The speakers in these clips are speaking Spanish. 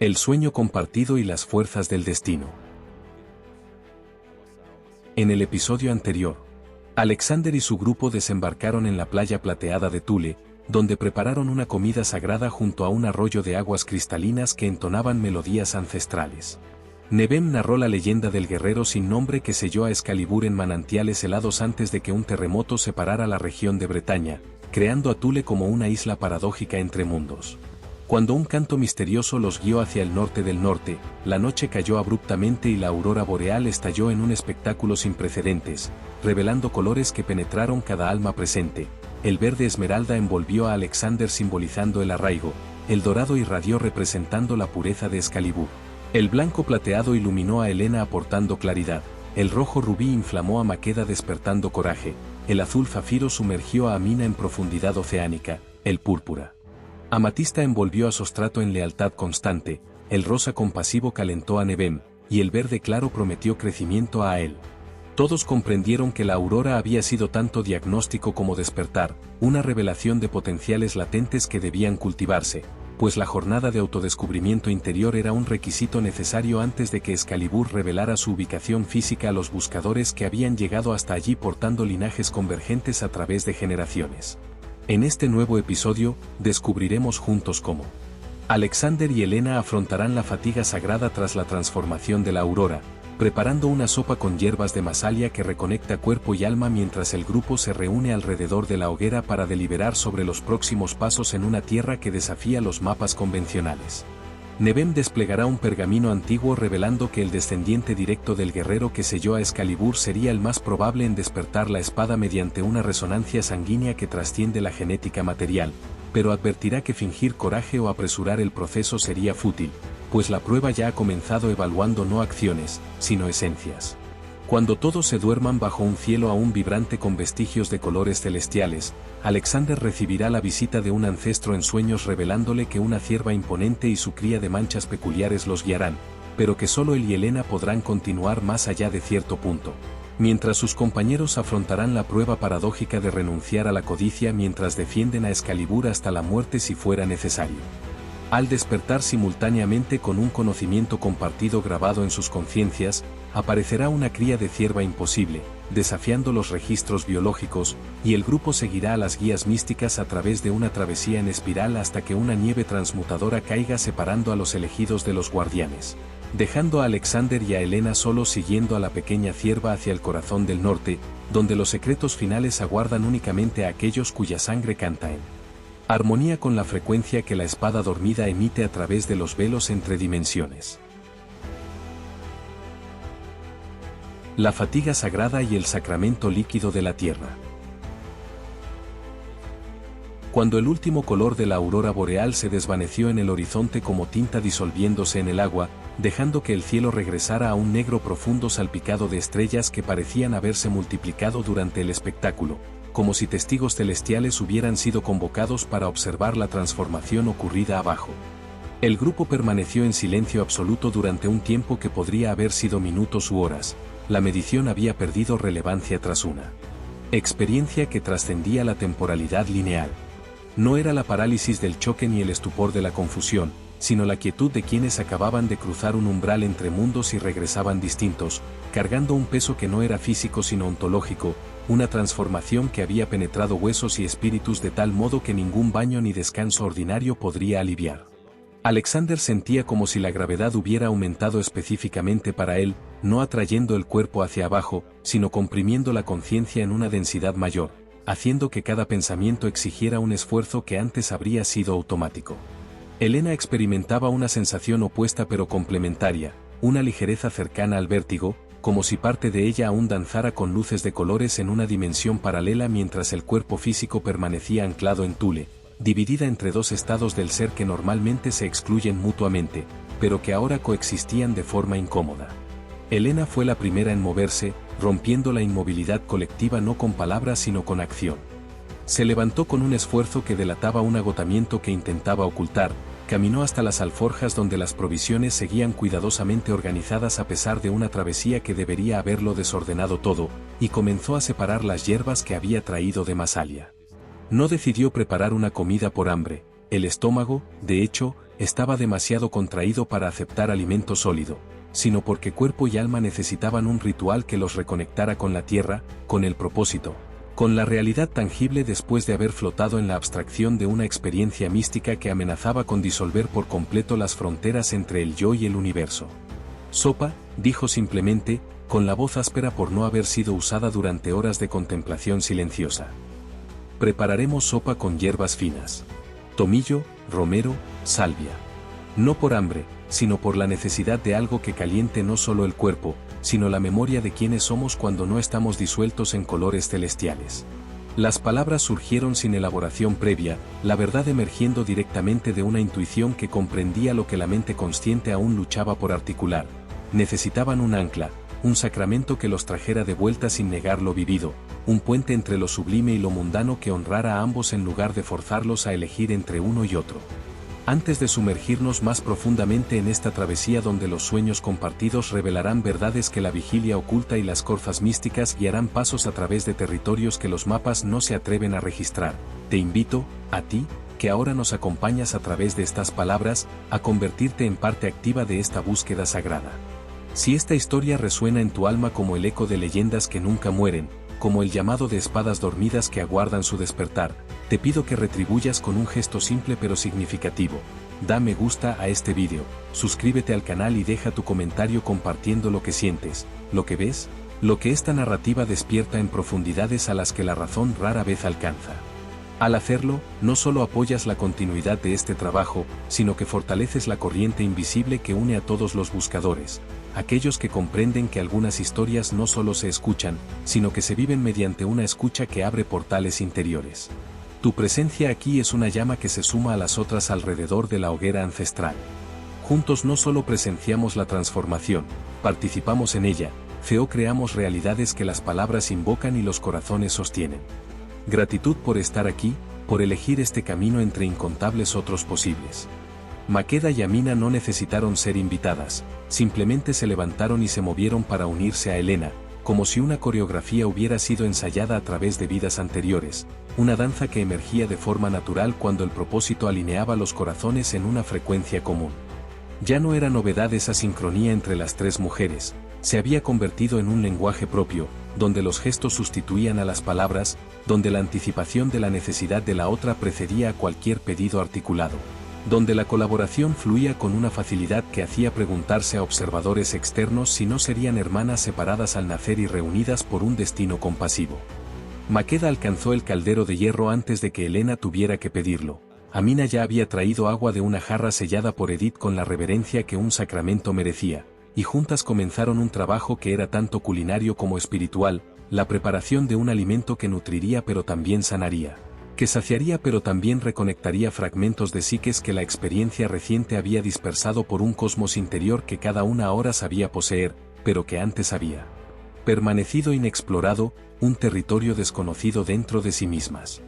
El sueño compartido y las fuerzas del destino. En el episodio anterior, Alexander y su grupo desembarcaron en la playa plateada de Thule, donde prepararon una comida sagrada junto a un arroyo de aguas cristalinas que entonaban melodías ancestrales. Nevem narró la leyenda del guerrero sin nombre que selló a Excalibur en manantiales helados antes de que un terremoto separara la región de Bretaña, creando a Thule como una isla paradójica entre mundos. Cuando un canto misterioso los guió hacia el norte del norte, la noche cayó abruptamente y la aurora boreal estalló en un espectáculo sin precedentes, revelando colores que penetraron cada alma presente. El verde esmeralda envolvió a Alexander simbolizando el arraigo, el dorado irradió representando la pureza de Excalibur. El blanco plateado iluminó a Helena aportando claridad, el rojo rubí inflamó a Maqueda despertando coraje, el azul zafiro sumergió a Amina en profundidad oceánica, el púrpura amatista envolvió a Sostrato en lealtad constante, el rosa compasivo calentó a Nevem, y el verde claro prometió crecimiento a él. Todos comprendieron que la aurora había sido tanto diagnóstico como despertar, una revelación de potenciales latentes que debían cultivarse, pues la jornada de autodescubrimiento interior era un requisito necesario antes de que Excalibur revelara su ubicación física a los buscadores que habían llegado hasta allí portando linajes convergentes a través de generaciones. En este nuevo episodio, descubriremos juntos cómo Alexander y Helena afrontarán la fatiga sagrada tras la transformación de la aurora, preparando una sopa con hierbas de Masalia que reconecta cuerpo y alma mientras el grupo se reúne alrededor de la hoguera para deliberar sobre los próximos pasos en una tierra que desafía los mapas convencionales. Nevem desplegará un pergamino antiguo revelando que el descendiente directo del guerrero que selló a Excalibur sería el más probable en despertar la espada mediante una resonancia sanguínea que trasciende la genética material, pero advertirá que fingir coraje o apresurar el proceso sería fútil, pues la prueba ya ha comenzado evaluando no acciones, sino esencias. Cuando todos se duerman bajo un cielo aún vibrante con vestigios de colores celestiales, Alexander recibirá la visita de un ancestro en sueños revelándole que una cierva imponente y su cría de manchas peculiares los guiarán, pero que solo él y Helena podrán continuar más allá de cierto punto. Mientras sus compañeros afrontarán la prueba paradójica de renunciar a la codicia mientras defienden a Excalibur hasta la muerte si fuera necesario. Al despertar simultáneamente con un conocimiento compartido grabado en sus conciencias, aparecerá una cría de cierva imposible, desafiando los registros biológicos, y el grupo seguirá a las guías místicas a través de una travesía en espiral hasta que una nieve transmutadora caiga separando a los elegidos de los guardianes, dejando a Alexander y a Helena solos siguiendo a la pequeña cierva hacia el corazón del norte, donde los secretos finales aguardan únicamente a aquellos cuya sangre canta en armonía con la frecuencia que la espada dormida emite a través de los velos entre dimensiones. La fatiga sagrada y el sacramento líquido de la tierra. Cuando el último color de la aurora boreal se desvaneció en el horizonte como tinta disolviéndose en el agua, dejando que el cielo regresara a un negro profundo salpicado de estrellas que parecían haberse multiplicado durante el espectáculo, como si testigos celestiales hubieran sido convocados para observar la transformación ocurrida abajo. El grupo permaneció en silencio absoluto durante un tiempo que podría haber sido minutos u horas. La medición había perdido relevancia tras una experiencia que trascendía la temporalidad lineal. No era la parálisis del choque ni el estupor de la confusión, sino la quietud de quienes acababan de cruzar un umbral entre mundos y regresaban distintos, cargando un peso que no era físico sino ontológico, una transformación que había penetrado huesos y espíritus de tal modo que ningún baño ni descanso ordinario podría aliviar. Alexander sentía como si la gravedad hubiera aumentado específicamente para él, no atrayendo el cuerpo hacia abajo, sino comprimiendo la conciencia en una densidad mayor, haciendo que cada pensamiento exigiera un esfuerzo que antes habría sido automático. Helena experimentaba una sensación opuesta pero complementaria, una ligereza cercana al vértigo, como si parte de ella aún danzara con luces de colores en una dimensión paralela mientras el cuerpo físico permanecía anclado en Thule, dividida entre dos estados del ser que normalmente se excluyen mutuamente, pero que ahora coexistían de forma incómoda. Helena fue la primera en moverse, rompiendo la inmovilidad colectiva no con palabras sino con acción. Se levantó con un esfuerzo que delataba un agotamiento que intentaba ocultar, caminó hasta las alforjas donde las provisiones seguían cuidadosamente organizadas a pesar de una travesía que debería haberlo desordenado todo, y comenzó a separar las hierbas que había traído de Masalia. No decidió preparar una comida por hambre, el estómago, de hecho, estaba demasiado contraído para aceptar alimento sólido, sino porque cuerpo y alma necesitaban un ritual que los reconectara con la tierra, con el propósito, con la realidad tangible después de haber flotado en la abstracción de una experiencia mística que amenazaba con disolver por completo las fronteras entre el yo y el universo. Sopa, dijo simplemente, con la voz áspera por no haber sido usada durante horas de contemplación silenciosa. Prepararemos sopa con hierbas finas. Tomillo, romero, salvia. No por hambre, sino por la necesidad de algo que caliente no solo el cuerpo, sino la memoria de quiénes somos cuando no estamos disueltos en colores celestiales. Las palabras surgieron sin elaboración previa, la verdad emergiendo directamente de una intuición que comprendía lo que la mente consciente aún luchaba por articular. Necesitaban un ancla, un sacramento que los trajera de vuelta sin negar lo vivido, un puente entre lo sublime y lo mundano que honrara a ambos en lugar de forzarlos a elegir entre uno y otro. Antes de sumergirnos más profundamente en esta travesía donde los sueños compartidos revelarán verdades que la vigilia oculta y las corfas místicas guiarán pasos a través de territorios que los mapas no se atreven a registrar, te invito, a ti, que ahora nos acompañas a través de estas palabras, a convertirte en parte activa de esta búsqueda sagrada. Si esta historia resuena en tu alma como el eco de leyendas que nunca mueren, como el llamado de espadas dormidas que aguardan su despertar, te pido que retribuyas con un gesto simple pero significativo. Da me gusta a este vídeo, suscríbete al canal y deja tu comentario compartiendo lo que sientes, lo que ves, lo que esta narrativa despierta en profundidades a las que la razón rara vez alcanza. Al hacerlo, no solo apoyas la continuidad de este trabajo, sino que fortaleces la corriente invisible que une a todos los buscadores, aquellos que comprenden que algunas historias no solo se escuchan, sino que se viven mediante una escucha que abre portales interiores. Tu presencia aquí es una llama que se suma a las otras alrededor de la hoguera ancestral. Juntos no solo presenciamos la transformación, participamos en ella, creamos realidades que las palabras invocan y los corazones sostienen. Gratitud por estar aquí, por elegir este camino entre incontables otros posibles. Maqueda y Amina no necesitaron ser invitadas, simplemente se levantaron y se movieron para unirse a Elena, como si una coreografía hubiera sido ensayada a través de vidas anteriores, una danza que emergía de forma natural cuando el propósito alineaba los corazones en una frecuencia común. Ya no era novedad esa sincronía entre las tres mujeres, se había convertido en un lenguaje propio, donde los gestos sustituían a las palabras, donde la anticipación de la necesidad de la otra precedía a cualquier pedido articulado, donde la colaboración fluía con una facilidad que hacía preguntarse a observadores externos si no serían hermanas separadas al nacer y reunidas por un destino compasivo. Maqueda alcanzó el caldero de hierro antes de que Elena tuviera que pedirlo. Amina ya había traído agua de una jarra sellada por Edith con la reverencia que un sacramento merecía, y juntas comenzaron un trabajo que era tanto culinario como espiritual, la preparación de un alimento que nutriría pero también sanaría, que saciaría pero también reconectaría fragmentos de psiques que la experiencia reciente había dispersado por un cosmos interior que cada una ahora sabía poseer, pero que antes había permanecido inexplorado, un territorio desconocido dentro de sí mismas.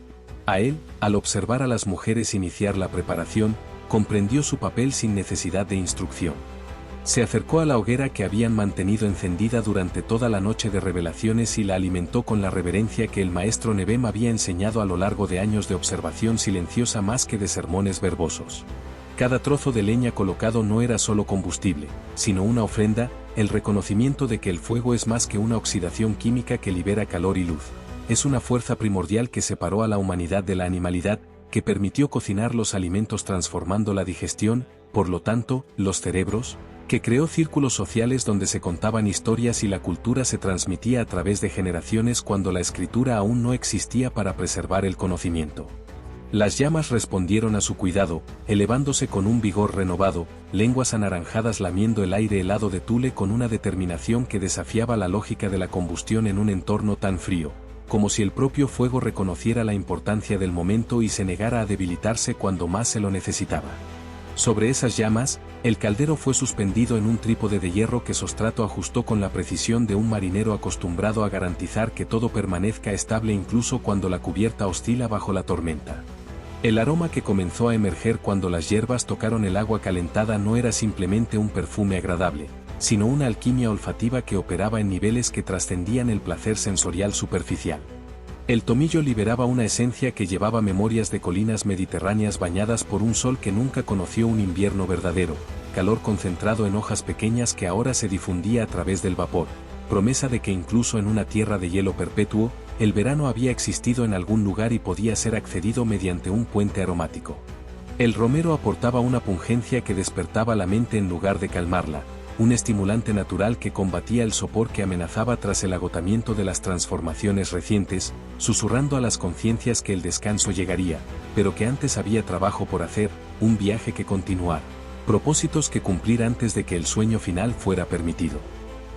A él, al observar a las mujeres iniciar la preparación, comprendió su papel sin necesidad de instrucción. Se acercó a la hoguera que habían mantenido encendida durante toda la noche de revelaciones y la alimentó con la reverencia que el maestro Nebem había enseñado a lo largo de años de observación silenciosa más que de sermones verbosos. Cada trozo de leña colocado no era solo combustible, sino una ofrenda, el reconocimiento de que el fuego es más que una oxidación química que libera calor y luz. Es una fuerza primordial que separó a la humanidad de la animalidad, que permitió cocinar los alimentos transformando la digestión, por lo tanto, los cerebros, que creó círculos sociales donde se contaban historias y la cultura se transmitía a través de generaciones cuando la escritura aún no existía para preservar el conocimiento. Las llamas respondieron a su cuidado, elevándose con un vigor renovado, lenguas anaranjadas lamiendo el aire helado de Thule con una determinación que desafiaba la lógica de la combustión en un entorno tan frío, como si el propio fuego reconociera la importancia del momento y se negara a debilitarse cuando más se lo necesitaba. Sobre esas llamas, el caldero fue suspendido en un trípode de hierro que Sostrato ajustó con la precisión de un marinero acostumbrado a garantizar que todo permanezca estable incluso cuando la cubierta oscila bajo la tormenta. El aroma que comenzó a emerger cuando las hierbas tocaron el agua calentada no era simplemente un perfume agradable, sino una alquimia olfativa que operaba en niveles que trascendían el placer sensorial superficial. El tomillo liberaba una esencia que llevaba memorias de colinas mediterráneas bañadas por un sol que nunca conoció un invierno verdadero, calor concentrado en hojas pequeñas que ahora se difundía a través del vapor, promesa de que incluso en una tierra de hielo perpetuo, el verano había existido en algún lugar y podía ser accedido mediante un puente aromático. El romero aportaba una pungencia que despertaba la mente en lugar de calmarla, un estimulante natural que combatía el sopor que amenazaba tras el agotamiento de las transformaciones recientes, susurrando a las conciencias que el descanso llegaría, pero que antes había trabajo por hacer, un viaje que continuar, propósitos que cumplir antes de que el sueño final fuera permitido.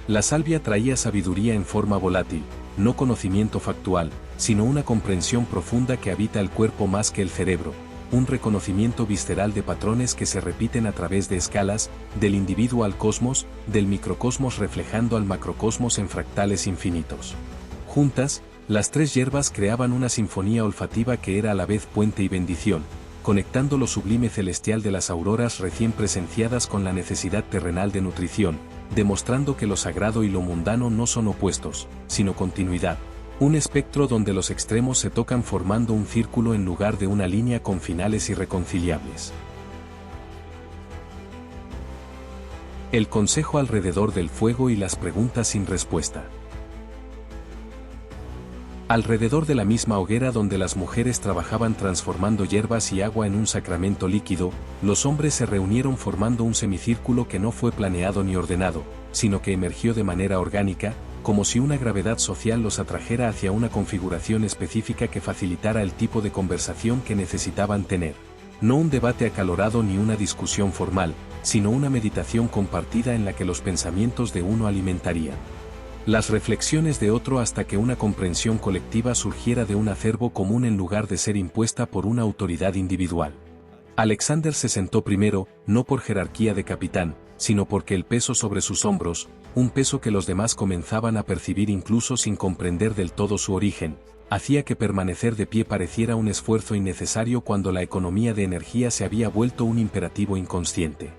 La salvia traía sabiduría en forma volátil, no conocimiento factual, sino una comprensión profunda que habita el cuerpo más que el cerebro, un reconocimiento visceral de patrones que se repiten a través de escalas, del individuo al cosmos, del microcosmos reflejando al macrocosmos en fractales infinitos. Juntas, las tres hierbas creaban una sinfonía olfativa que era a la vez puente y bendición, conectando lo sublime celestial de las auroras recién presenciadas con la necesidad terrenal de nutrición, demostrando que lo sagrado y lo mundano no son opuestos, sino continuidad. Un espectro donde los extremos se tocan formando un círculo en lugar de una línea con finales irreconciliables. El consejo alrededor del fuego y las preguntas sin respuesta. Alrededor de la misma hoguera donde las mujeres trabajaban transformando hierbas y agua en un sacramento líquido, los hombres se reunieron formando un semicírculo que no fue planeado ni ordenado, sino que emergió de manera orgánica, como si una gravedad social los atrajera hacia una configuración específica que facilitara el tipo de conversación que necesitaban tener. No un debate acalorado ni una discusión formal, sino una meditación compartida en la que los pensamientos de uno alimentarían las reflexiones de otro hasta que una comprensión colectiva surgiera de un acervo común en lugar de ser impuesta por una autoridad individual. Alexander se sentó primero, no por jerarquía de capitán, sino porque el peso sobre sus hombros, un peso que los demás comenzaban a percibir incluso sin comprender del todo su origen, hacía que permanecer de pie pareciera un esfuerzo innecesario cuando la economía de energía se había vuelto un imperativo inconsciente.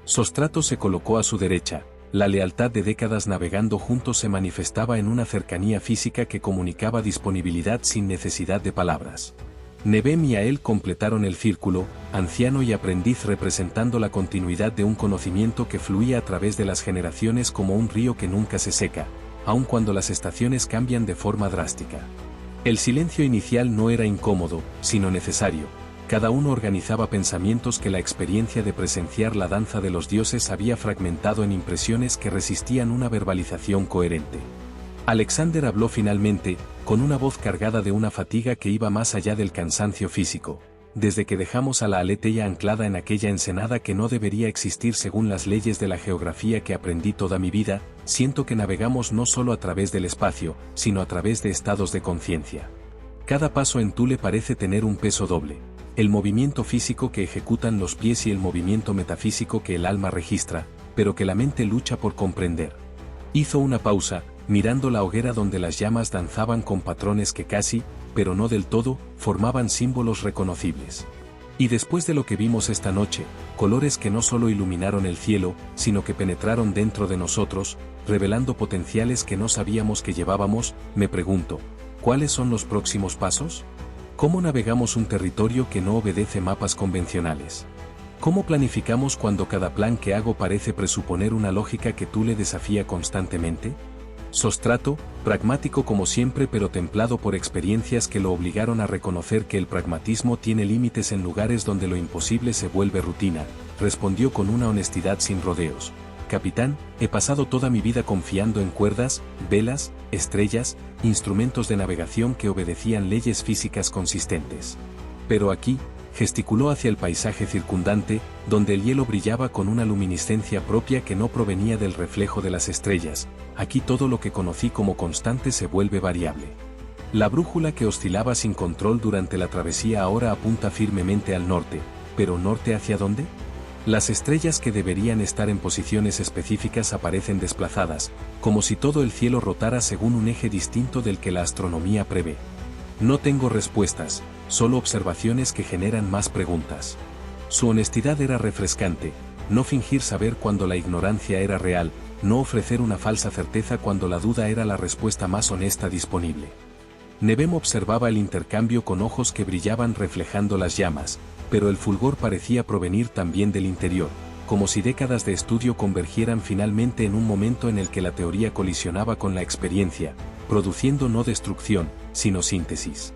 Sostrato se colocó a su derecha. La lealtad de décadas navegando juntos se manifestaba en una cercanía física que comunicaba disponibilidad sin necesidad de palabras. Nebem y Ael completaron el círculo, anciano y aprendiz representando la continuidad de un conocimiento que fluía a través de las generaciones como un río que nunca se seca, aun cuando las estaciones cambian de forma drástica. El silencio inicial no era incómodo, sino necesario. Cada uno organizaba pensamientos que la experiencia de presenciar la danza de los dioses había fragmentado en impresiones que resistían una verbalización coherente. Alexander habló finalmente, con una voz cargada de una fatiga que iba más allá del cansancio físico. Desde que dejamos a la Aletheia anclada en aquella ensenada que no debería existir según las leyes de la geografía que aprendí toda mi vida, siento que navegamos no solo a través del espacio, sino a través de estados de conciencia. Cada paso en Thule parece tener un peso doble. El movimiento físico que ejecutan los pies y el movimiento metafísico que el alma registra, pero que la mente lucha por comprender. Hizo una pausa, mirando la hoguera donde las llamas danzaban con patrones que casi, pero no del todo, formaban símbolos reconocibles. Y después de lo que vimos esta noche, colores que no solo iluminaron el cielo, sino que penetraron dentro de nosotros, revelando potenciales que no sabíamos que llevábamos, me pregunto, ¿cuáles son los próximos pasos? ¿Cómo navegamos un territorio que no obedece mapas convencionales? ¿Cómo planificamos cuando cada plan que hago parece presuponer una lógica que Thule desafía constantemente? Sostrato, pragmático como siempre pero templado por experiencias que lo obligaron a reconocer que el pragmatismo tiene límites en lugares donde lo imposible se vuelve rutina, respondió con una honestidad sin rodeos. Capitán, he pasado toda mi vida confiando en cuerdas, velas, estrellas, instrumentos de navegación que obedecían leyes físicas consistentes. Pero aquí, gesticuló hacia el paisaje circundante, donde el hielo brillaba con una luminiscencia propia que no provenía del reflejo de las estrellas. Aquí todo lo que conocí como constante se vuelve variable. La brújula que oscilaba sin control durante la travesía ahora apunta firmemente al norte, pero ¿norte hacia dónde? Las estrellas que deberían estar en posiciones específicas aparecen desplazadas, como si todo el cielo rotara según un eje distinto del que la astronomía prevé. No tengo respuestas, solo observaciones que generan más preguntas. Su honestidad era refrescante, no fingir saber cuando la ignorancia era real, no ofrecer una falsa certeza cuando la duda era la respuesta más honesta disponible. Nevem observaba el intercambio con ojos que brillaban reflejando las llamas, pero el fulgor parecía provenir también del interior, como si décadas de estudio convergieran finalmente en un momento en el que la teoría colisionaba con la experiencia, produciendo no destrucción, sino síntesis.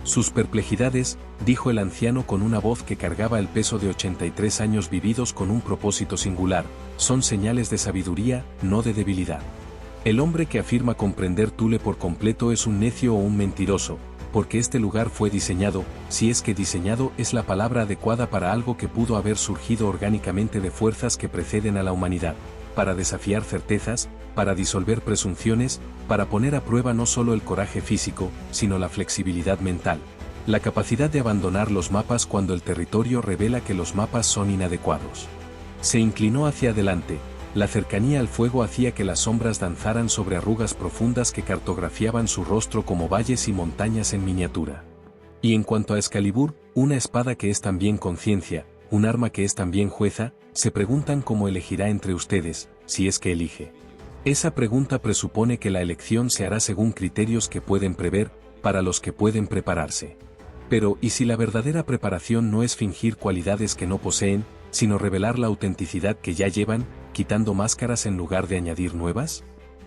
Sus perplejidades, dijo el anciano con una voz que cargaba el peso de 83 años vividos con un propósito singular, son señales de sabiduría, no de debilidad. El hombre que afirma comprender Thule por completo es un necio o un mentiroso, porque este lugar fue diseñado, si es que diseñado es la palabra adecuada para algo que pudo haber surgido orgánicamente de fuerzas que preceden a la humanidad, para desafiar certezas, para disolver presunciones, para poner a prueba no solo el coraje físico, sino la flexibilidad mental, la capacidad de abandonar los mapas cuando el territorio revela que los mapas son inadecuados. Se inclinó hacia adelante. La cercanía al fuego hacía que las sombras danzaran sobre arrugas profundas que cartografiaban su rostro como valles y montañas en miniatura. Y en cuanto a Excalibur, una espada que es también conciencia, un arma que es también jueza, se preguntan cómo elegirá entre ustedes, si es que elige. Esa pregunta presupone que la elección se hará según criterios que pueden prever, para los que pueden prepararse. Pero, ¿y si la verdadera preparación no es fingir cualidades que no poseen, sino revelar la autenticidad que ya llevan, quitando máscaras en lugar de añadir nuevas?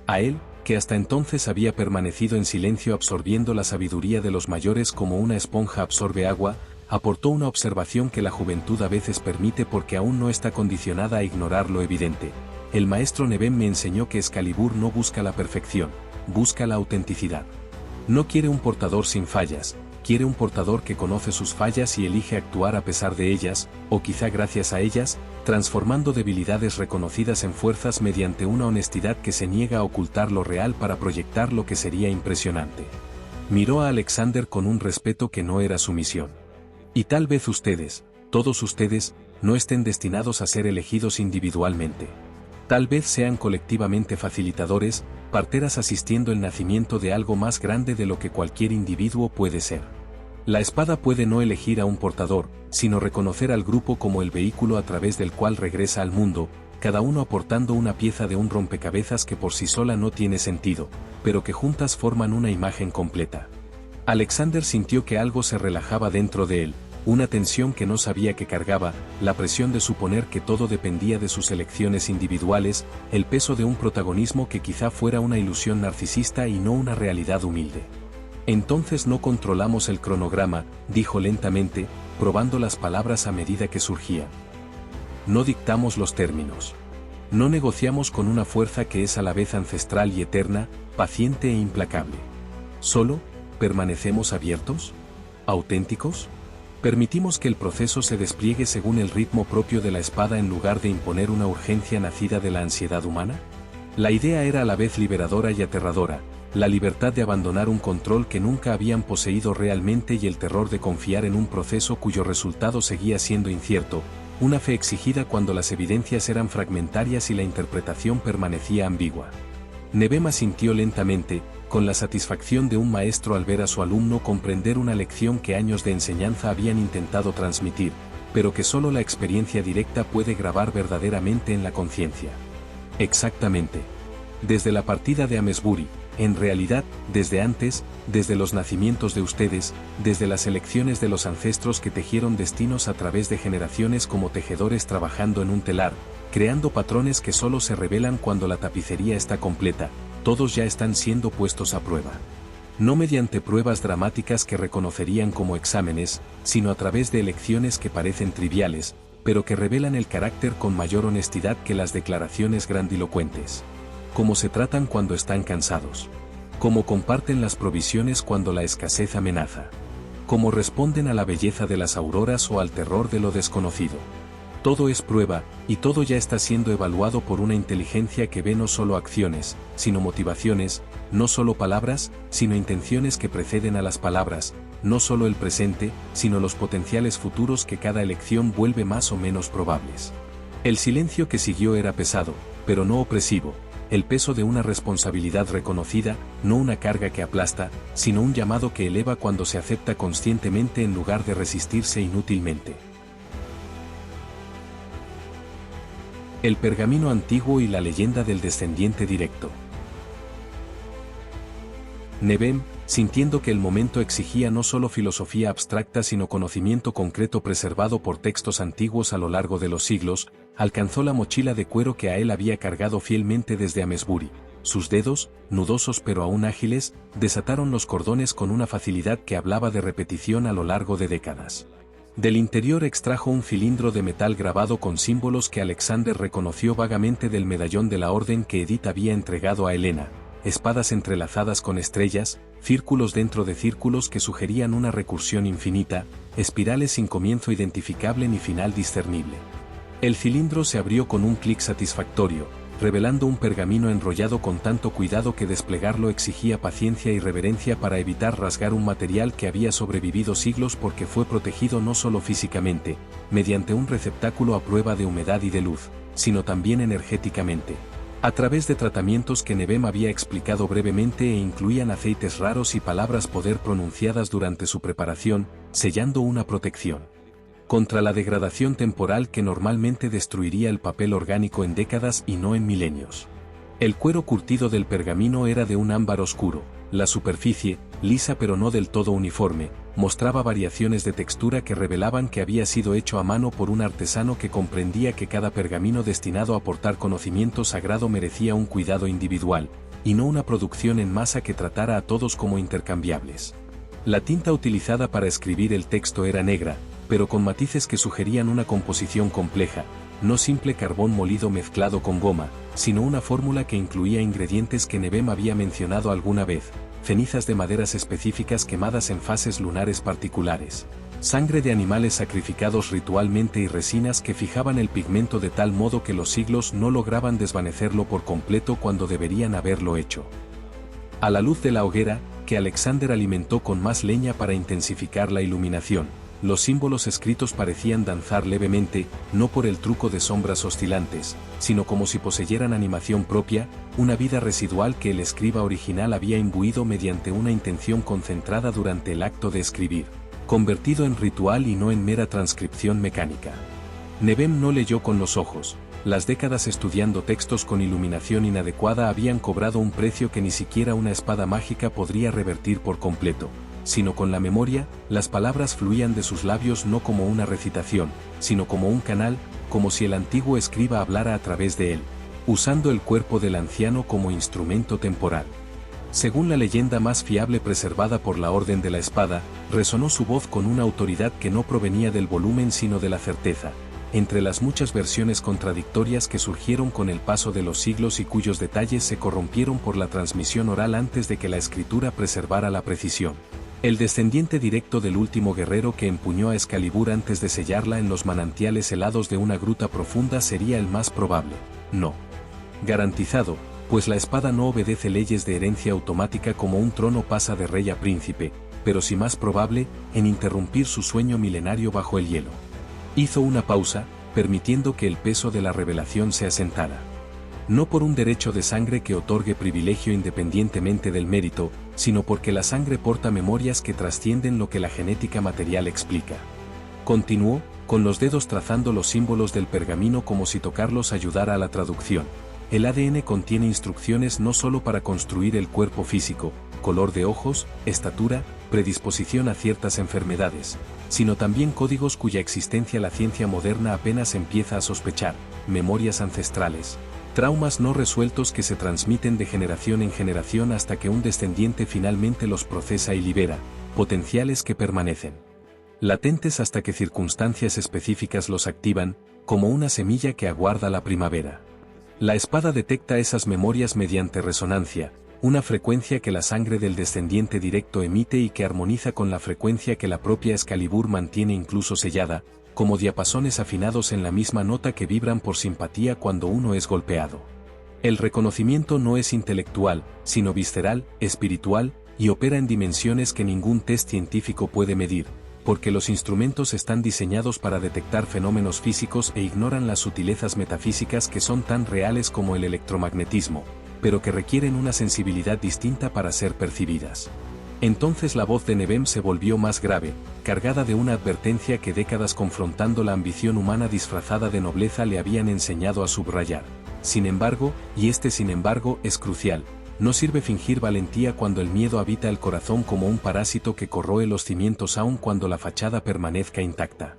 A él, que hasta entonces había permanecido en silencio absorbiendo la sabiduría de los mayores como una esponja absorbe agua, aportó una observación que la juventud a veces permite porque aún no está condicionada a ignorar lo evidente. El maestro Nevem me enseñó que Excalibur no busca la perfección, busca la autenticidad. No quiere un portador sin fallas, quiere un portador que conoce sus fallas y elige actuar a pesar de ellas, o quizá gracias a ellas, transformando debilidades reconocidas en fuerzas mediante una honestidad que se niega a ocultar lo real para proyectar lo que sería impresionante. Miró a Alexander con un respeto que no era su misión. Y tal vez ustedes, todos ustedes, no estén destinados a ser elegidos individualmente. Tal vez sean colectivamente facilitadores, parteras asistiendo el nacimiento de algo más grande de lo que cualquier individuo puede ser. La espada puede no elegir a un portador, sino reconocer al grupo como el vehículo a través del cual regresa al mundo, cada uno aportando una pieza de un rompecabezas que por sí sola no tiene sentido, pero que juntas forman una imagen completa. Alexander sintió que algo se relajaba dentro de él, una tensión que no sabía que cargaba, la presión de suponer que todo dependía de sus elecciones individuales, el peso de un protagonismo que quizá fuera una ilusión narcisista y no una realidad humilde. Entonces no controlamos el cronograma, dijo lentamente, probando las palabras a medida que surgían. No dictamos los términos. No negociamos con una fuerza que es a la vez ancestral y eterna, paciente e implacable. Solo, ¿permanecemos abiertos? ¿Auténticos? Permitimos que el proceso se despliegue según el ritmo propio de la espada en lugar de imponer una urgencia nacida de la ansiedad humana. La idea era a la vez liberadora y aterradora, la libertad de abandonar un control que nunca habían poseído realmente y el terror de confiar en un proceso cuyo resultado seguía siendo incierto, una fe exigida cuando las evidencias eran fragmentarias y la interpretación permanecía ambigua. Nevem asintió lentamente, con la satisfacción de un maestro al ver a su alumno comprender una lección que años de enseñanza habían intentado transmitir, pero que solo la experiencia directa puede grabar verdaderamente en la conciencia. Exactamente. Desde la partida de Amesbury, en realidad, desde antes, desde los nacimientos de ustedes, desde las elecciones de los ancestros que tejieron destinos a través de generaciones como tejedores trabajando en un telar, creando patrones que solo se revelan cuando la tapicería está completa, todos ya están siendo puestos a prueba. No mediante pruebas dramáticas que reconocerían como exámenes, sino a través de elecciones que parecen triviales, pero que revelan el carácter con mayor honestidad que las declaraciones grandilocuentes. Cómo se tratan cuando están cansados. Cómo comparten las provisiones cuando la escasez amenaza. Cómo responden a la belleza de las auroras o al terror de lo desconocido. Todo es prueba, y todo ya está siendo evaluado por una inteligencia que ve no solo acciones, sino motivaciones, no solo palabras, sino intenciones que preceden a las palabras, no solo el presente, sino los potenciales futuros que cada elección vuelve más o menos probables. El silencio que siguió era pesado, pero no opresivo, el peso de una responsabilidad reconocida, no una carga que aplasta, sino un llamado que eleva cuando se acepta conscientemente en lugar de resistirse inútilmente. El pergamino antiguo y la leyenda del descendiente directo. Nebem, sintiendo que el momento exigía no solo filosofía abstracta sino conocimiento concreto preservado por textos antiguos a lo largo de los siglos, alcanzó la mochila de cuero que a él había cargado fielmente desde Amesbury. Sus dedos, nudosos pero aún ágiles, desataron los cordones con una facilidad que hablaba de repetición a lo largo de décadas. Del interior extrajo un cilindro de metal grabado con símbolos que Alexander reconoció vagamente del medallón de la orden que Edith había entregado a Helena, espadas entrelazadas con estrellas, círculos dentro de círculos que sugerían una recursión infinita, espirales sin comienzo identificable ni final discernible. El cilindro se abrió con un clic satisfactorio, revelando un pergamino enrollado con tanto cuidado que desplegarlo exigía paciencia y reverencia para evitar rasgar un material que había sobrevivido siglos porque fue protegido no solo físicamente, mediante un receptáculo a prueba de humedad y de luz, sino también energéticamente, a través de tratamientos que Nebem había explicado brevemente e incluían aceites raros y palabras poder pronunciadas durante su preparación, sellando una protección contra la degradación temporal que normalmente destruiría el papel orgánico en décadas y no en milenios. El cuero curtido del pergamino era de un ámbar oscuro, la superficie, lisa pero no del todo uniforme, mostraba variaciones de textura que revelaban que había sido hecho a mano por un artesano que comprendía que cada pergamino destinado a aportar conocimiento sagrado merecía un cuidado individual, y no una producción en masa que tratara a todos como intercambiables. La tinta utilizada para escribir el texto era negra, pero con matices que sugerían una composición compleja, no simple carbón molido mezclado con goma, sino una fórmula que incluía ingredientes que Nebem había mencionado alguna vez, cenizas de maderas específicas quemadas en fases lunares particulares, sangre de animales sacrificados ritualmente y resinas que fijaban el pigmento de tal modo que los siglos no lograban desvanecerlo por completo cuando deberían haberlo hecho. A la luz de la hoguera, que Alexander alimentó con más leña para intensificar la iluminación, los símbolos escritos parecían danzar levemente, no por el truco de sombras oscilantes, sino como si poseyeran animación propia, una vida residual que el escriba original había imbuido mediante una intención concentrada durante el acto de escribir, convertido en ritual y no en mera transcripción mecánica. Nebem no leyó con los ojos. Las décadas estudiando textos con iluminación inadecuada habían cobrado un precio que ni siquiera una espada mágica podría revertir por completo, sino con la memoria, las palabras fluían de sus labios no como una recitación, sino como un canal, como si el antiguo escriba hablara a través de él, usando el cuerpo del anciano como instrumento temporal. Según la leyenda más fiable preservada por la Orden de la Espada, resonó su voz con una autoridad que no provenía del volumen sino de la certeza, entre las muchas versiones contradictorias que surgieron con el paso de los siglos y cuyos detalles se corrompieron por la transmisión oral antes de que la escritura preservara la precisión. El descendiente directo del último guerrero que empuñó a Excalibur antes de sellarla en los manantiales helados de una gruta profunda sería el más probable. No garantizado, pues la espada no obedece leyes de herencia automática como un trono pasa de rey a príncipe, pero sí más probable, en interrumpir su sueño milenario bajo el hielo. Hizo una pausa, permitiendo que el peso de la revelación se asentara. No por un derecho de sangre que otorgue privilegio independientemente del mérito, sino porque la sangre porta memorias que trascienden lo que la genética material explica. Continuó, con los dedos trazando los símbolos del pergamino como si tocarlos ayudara a la traducción. El ADN contiene instrucciones no solo para construir el cuerpo físico, color de ojos, estatura, predisposición a ciertas enfermedades, sino también códigos cuya existencia la ciencia moderna apenas empieza a sospechar, memorias ancestrales, traumas no resueltos que se transmiten de generación en generación hasta que un descendiente finalmente los procesa y libera, potenciales que permanecen latentes hasta que circunstancias específicas los activan, como una semilla que aguarda la primavera. La espada detecta esas memorias mediante resonancia, una frecuencia que la sangre del descendiente directo emite y que armoniza con la frecuencia que la propia Excalibur mantiene incluso sellada, como diapasones afinados en la misma nota que vibran por simpatía cuando uno es golpeado. El reconocimiento no es intelectual, sino visceral, espiritual, y opera en dimensiones que ningún test científico puede medir, porque los instrumentos están diseñados para detectar fenómenos físicos e ignoran las sutilezas metafísicas que son tan reales como el electromagnetismo, pero que requieren una sensibilidad distinta para ser percibidas. Entonces la voz de Nebem se volvió más grave, cargada de una advertencia que décadas confrontando la ambición humana disfrazada de nobleza le habían enseñado a subrayar. Sin embargo, y este sin embargo es crucial, no sirve fingir valentía cuando el miedo habita el corazón como un parásito que corroe los cimientos aun cuando la fachada permanezca intacta.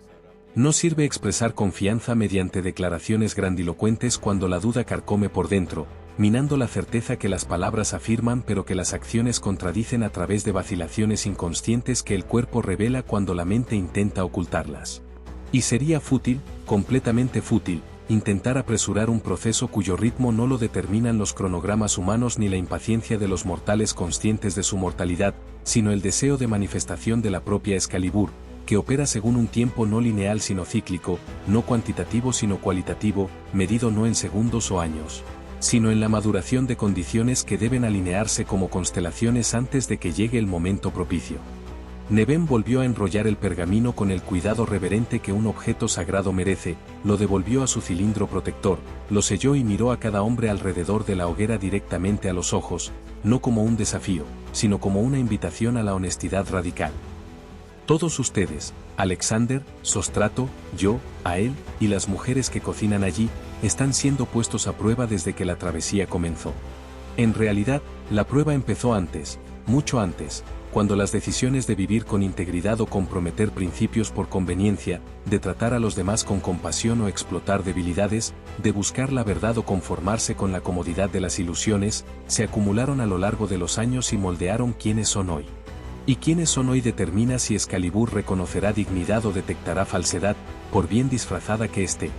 No sirve expresar confianza mediante declaraciones grandilocuentes cuando la duda carcome por dentro, minando la certeza que las palabras afirman pero que las acciones contradicen a través de vacilaciones inconscientes que el cuerpo revela cuando la mente intenta ocultarlas. Y sería fútil, completamente fútil, intentar apresurar un proceso cuyo ritmo no lo determinan los cronogramas humanos ni la impaciencia de los mortales conscientes de su mortalidad, sino el deseo de manifestación de la propia Excalibur, que opera según un tiempo no lineal sino cíclico, no cuantitativo sino cualitativo, medido no en segundos o años, sino en la maduración de condiciones que deben alinearse como constelaciones antes de que llegue el momento propicio. Neben volvió a enrollar el pergamino con el cuidado reverente que un objeto sagrado merece, lo devolvió a su cilindro protector, lo selló y miró a cada hombre alrededor de la hoguera directamente a los ojos, no como un desafío, sino como una invitación a la honestidad radical. Todos ustedes, Alexander, Sostrato, yo, Ael, y las mujeres que cocinan allí, están siendo puestos a prueba desde que la travesía comenzó. En realidad, la prueba empezó antes, mucho antes, cuando las decisiones de vivir con integridad o comprometer principios por conveniencia, de tratar a los demás con compasión o explotar debilidades, de buscar la verdad o conformarse con la comodidad de las ilusiones, se acumularon a lo largo de los años y moldearon quiénes son hoy. Y quiénes son hoy determina si Excalibur reconocerá dignidad o detectará falsedad, por bien disfrazada que esté.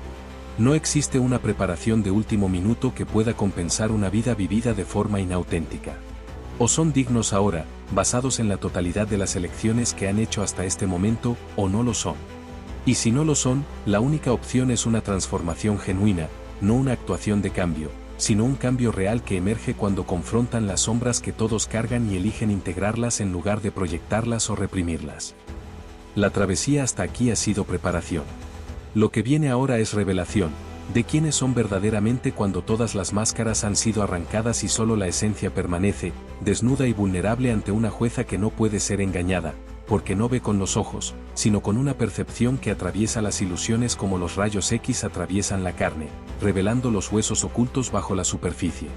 No existe una preparación de último minuto que pueda compensar una vida vivida de forma inauténtica. O son dignos ahora, basados en la totalidad de las elecciones que han hecho hasta este momento, o no lo son. Y si no lo son, la única opción es una transformación genuina, no una actuación de cambio, sino un cambio real que emerge cuando confrontan las sombras que todos cargan y eligen integrarlas en lugar de proyectarlas o reprimirlas. La travesía hasta aquí ha sido preparación. Lo que viene ahora es revelación, de quiénes son verdaderamente cuando todas las máscaras han sido arrancadas y solo la esencia permanece, desnuda y vulnerable ante una jueza que no puede ser engañada, porque no ve con los ojos, sino con una percepción que atraviesa las ilusiones como los rayos X atraviesan la carne, revelando los huesos ocultos bajo la superficie.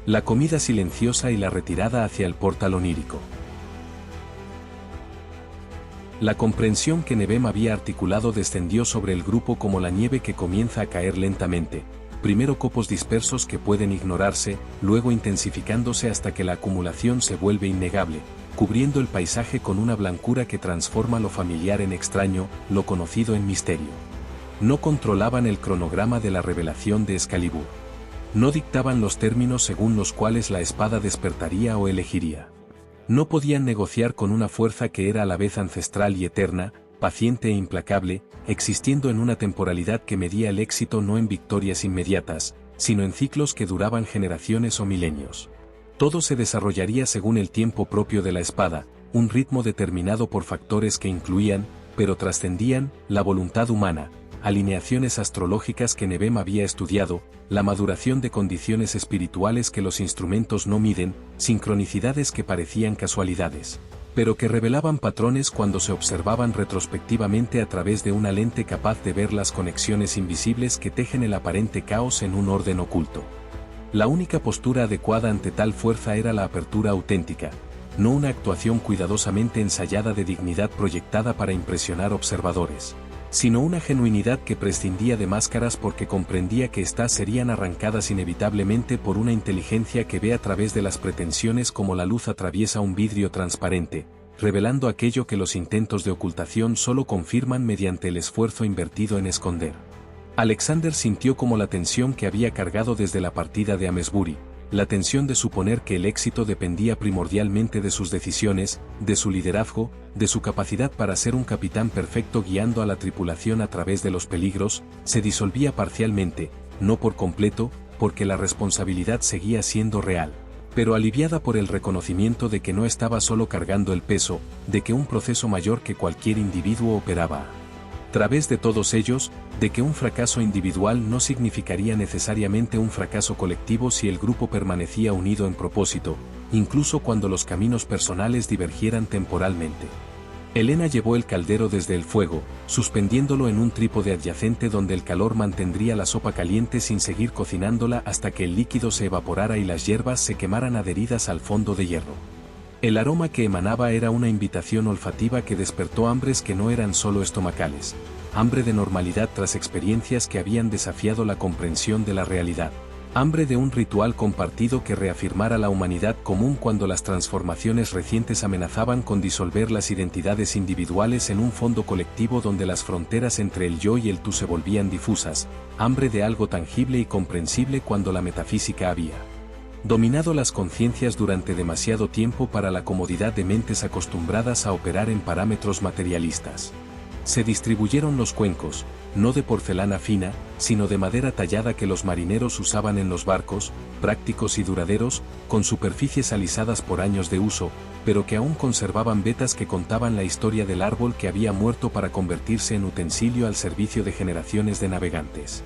La comida silenciosa y la retirada hacia el portal onírico. La comprensión que Neben había articulado descendió sobre el grupo como la nieve que comienza a caer lentamente, primero copos dispersos que pueden ignorarse, luego intensificándose hasta que la acumulación se vuelve innegable, cubriendo el paisaje con una blancura que transforma lo familiar en extraño, lo conocido en misterio. No controlaban el cronograma de la revelación de Excalibur. No dictaban los términos según los cuales la espada despertaría o elegiría. No podían negociar con una fuerza que era a la vez ancestral y eterna, paciente e implacable, existiendo en una temporalidad que medía el éxito no en victorias inmediatas, sino en ciclos que duraban generaciones o milenios. Todo se desarrollaría según el tiempo propio de la espada, un ritmo determinado por factores que incluían, pero trascendían, la voluntad humana, alineaciones astrológicas que Neben había estudiado, la maduración de condiciones espirituales que los instrumentos no miden, sincronicidades que parecían casualidades, pero que revelaban patrones cuando se observaban retrospectivamente a través de una lente capaz de ver las conexiones invisibles que tejen el aparente caos en un orden oculto. La única postura adecuada ante tal fuerza era la apertura auténtica, no una actuación cuidadosamente ensayada de dignidad proyectada para impresionar observadores, sino una genuinidad que prescindía de máscaras porque comprendía que éstas serían arrancadas inevitablemente por una inteligencia que ve a través de las pretensiones como la luz atraviesa un vidrio transparente, revelando aquello que los intentos de ocultación solo confirman mediante el esfuerzo invertido en esconder. Alexander sintió como la tensión que había cargado desde la partida de Amesbury, la tensión de suponer que el éxito dependía primordialmente de sus decisiones, de su liderazgo, de su capacidad para ser un capitán perfecto guiando a la tripulación a través de los peligros, se disolvía parcialmente, no por completo, porque la responsabilidad seguía siendo real, pero aliviada por el reconocimiento de que no estaba solo cargando el peso, de que un proceso mayor que cualquier individuo operaba a través de todos ellos, de que un fracaso individual no significaría necesariamente un fracaso colectivo si el grupo permanecía unido en propósito, incluso cuando los caminos personales divergieran temporalmente. Elena llevó el caldero desde el fuego, suspendiéndolo en un trípode adyacente donde el calor mantendría la sopa caliente sin seguir cocinándola hasta que el líquido se evaporara y las hierbas se quemaran adheridas al fondo de hierro. El aroma que emanaba era una invitación olfativa que despertó hambres que no eran solo estomacales, hambre de normalidad tras experiencias que habían desafiado la comprensión de la realidad. Hambre de un ritual compartido que reafirmara la humanidad común cuando las transformaciones recientes amenazaban con disolver las identidades individuales en un fondo colectivo donde las fronteras entre el yo y el tú se volvían difusas, hambre de algo tangible y comprensible cuando la metafísica había dominado las conciencias durante demasiado tiempo para la comodidad de mentes acostumbradas a operar en parámetros materialistas. Se distribuyeron los cuencos, no de porcelana fina, sino de madera tallada que los marineros usaban en los barcos, prácticos y duraderos, con superficies alisadas por años de uso, pero que aún conservaban vetas que contaban la historia del árbol que había muerto para convertirse en utensilio al servicio de generaciones de navegantes.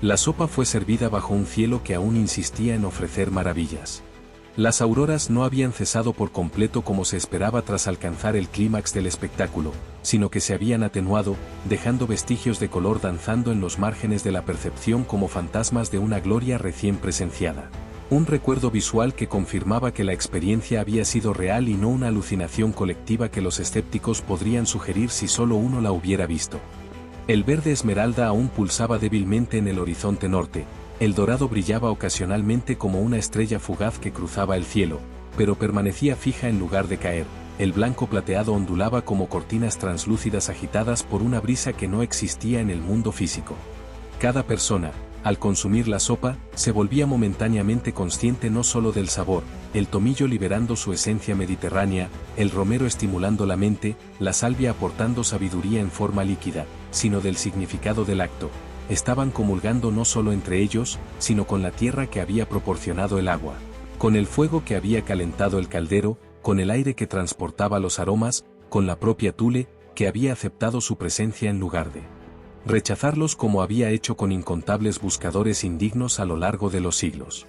La sopa fue servida bajo un cielo que aún insistía en ofrecer maravillas. Las auroras no habían cesado por completo como se esperaba tras alcanzar el clímax del espectáculo, sino que se habían atenuado, dejando vestigios de color danzando en los márgenes de la percepción como fantasmas de una gloria recién presenciada. Un recuerdo visual que confirmaba que la experiencia había sido real y no una alucinación colectiva que los escépticos podrían sugerir si solo uno la hubiera visto. El verde esmeralda aún pulsaba débilmente en el horizonte norte. El dorado brillaba ocasionalmente como una estrella fugaz que cruzaba el cielo, pero permanecía fija en lugar de caer. El blanco plateado ondulaba como cortinas translúcidas agitadas por una brisa que no existía en el mundo físico. Cada persona, al consumir la sopa, se volvía momentáneamente consciente no solo del sabor, el tomillo liberando su esencia mediterránea, el romero estimulando la mente, la salvia aportando sabiduría en forma líquida, sino del significado del acto. Estaban comulgando no solo entre ellos, sino con la tierra que había proporcionado el agua, con el fuego que había calentado el caldero, con el aire que transportaba los aromas, con la propia Thule, que había aceptado su presencia en lugar de rechazarlos como había hecho con incontables buscadores indignos a lo largo de los siglos.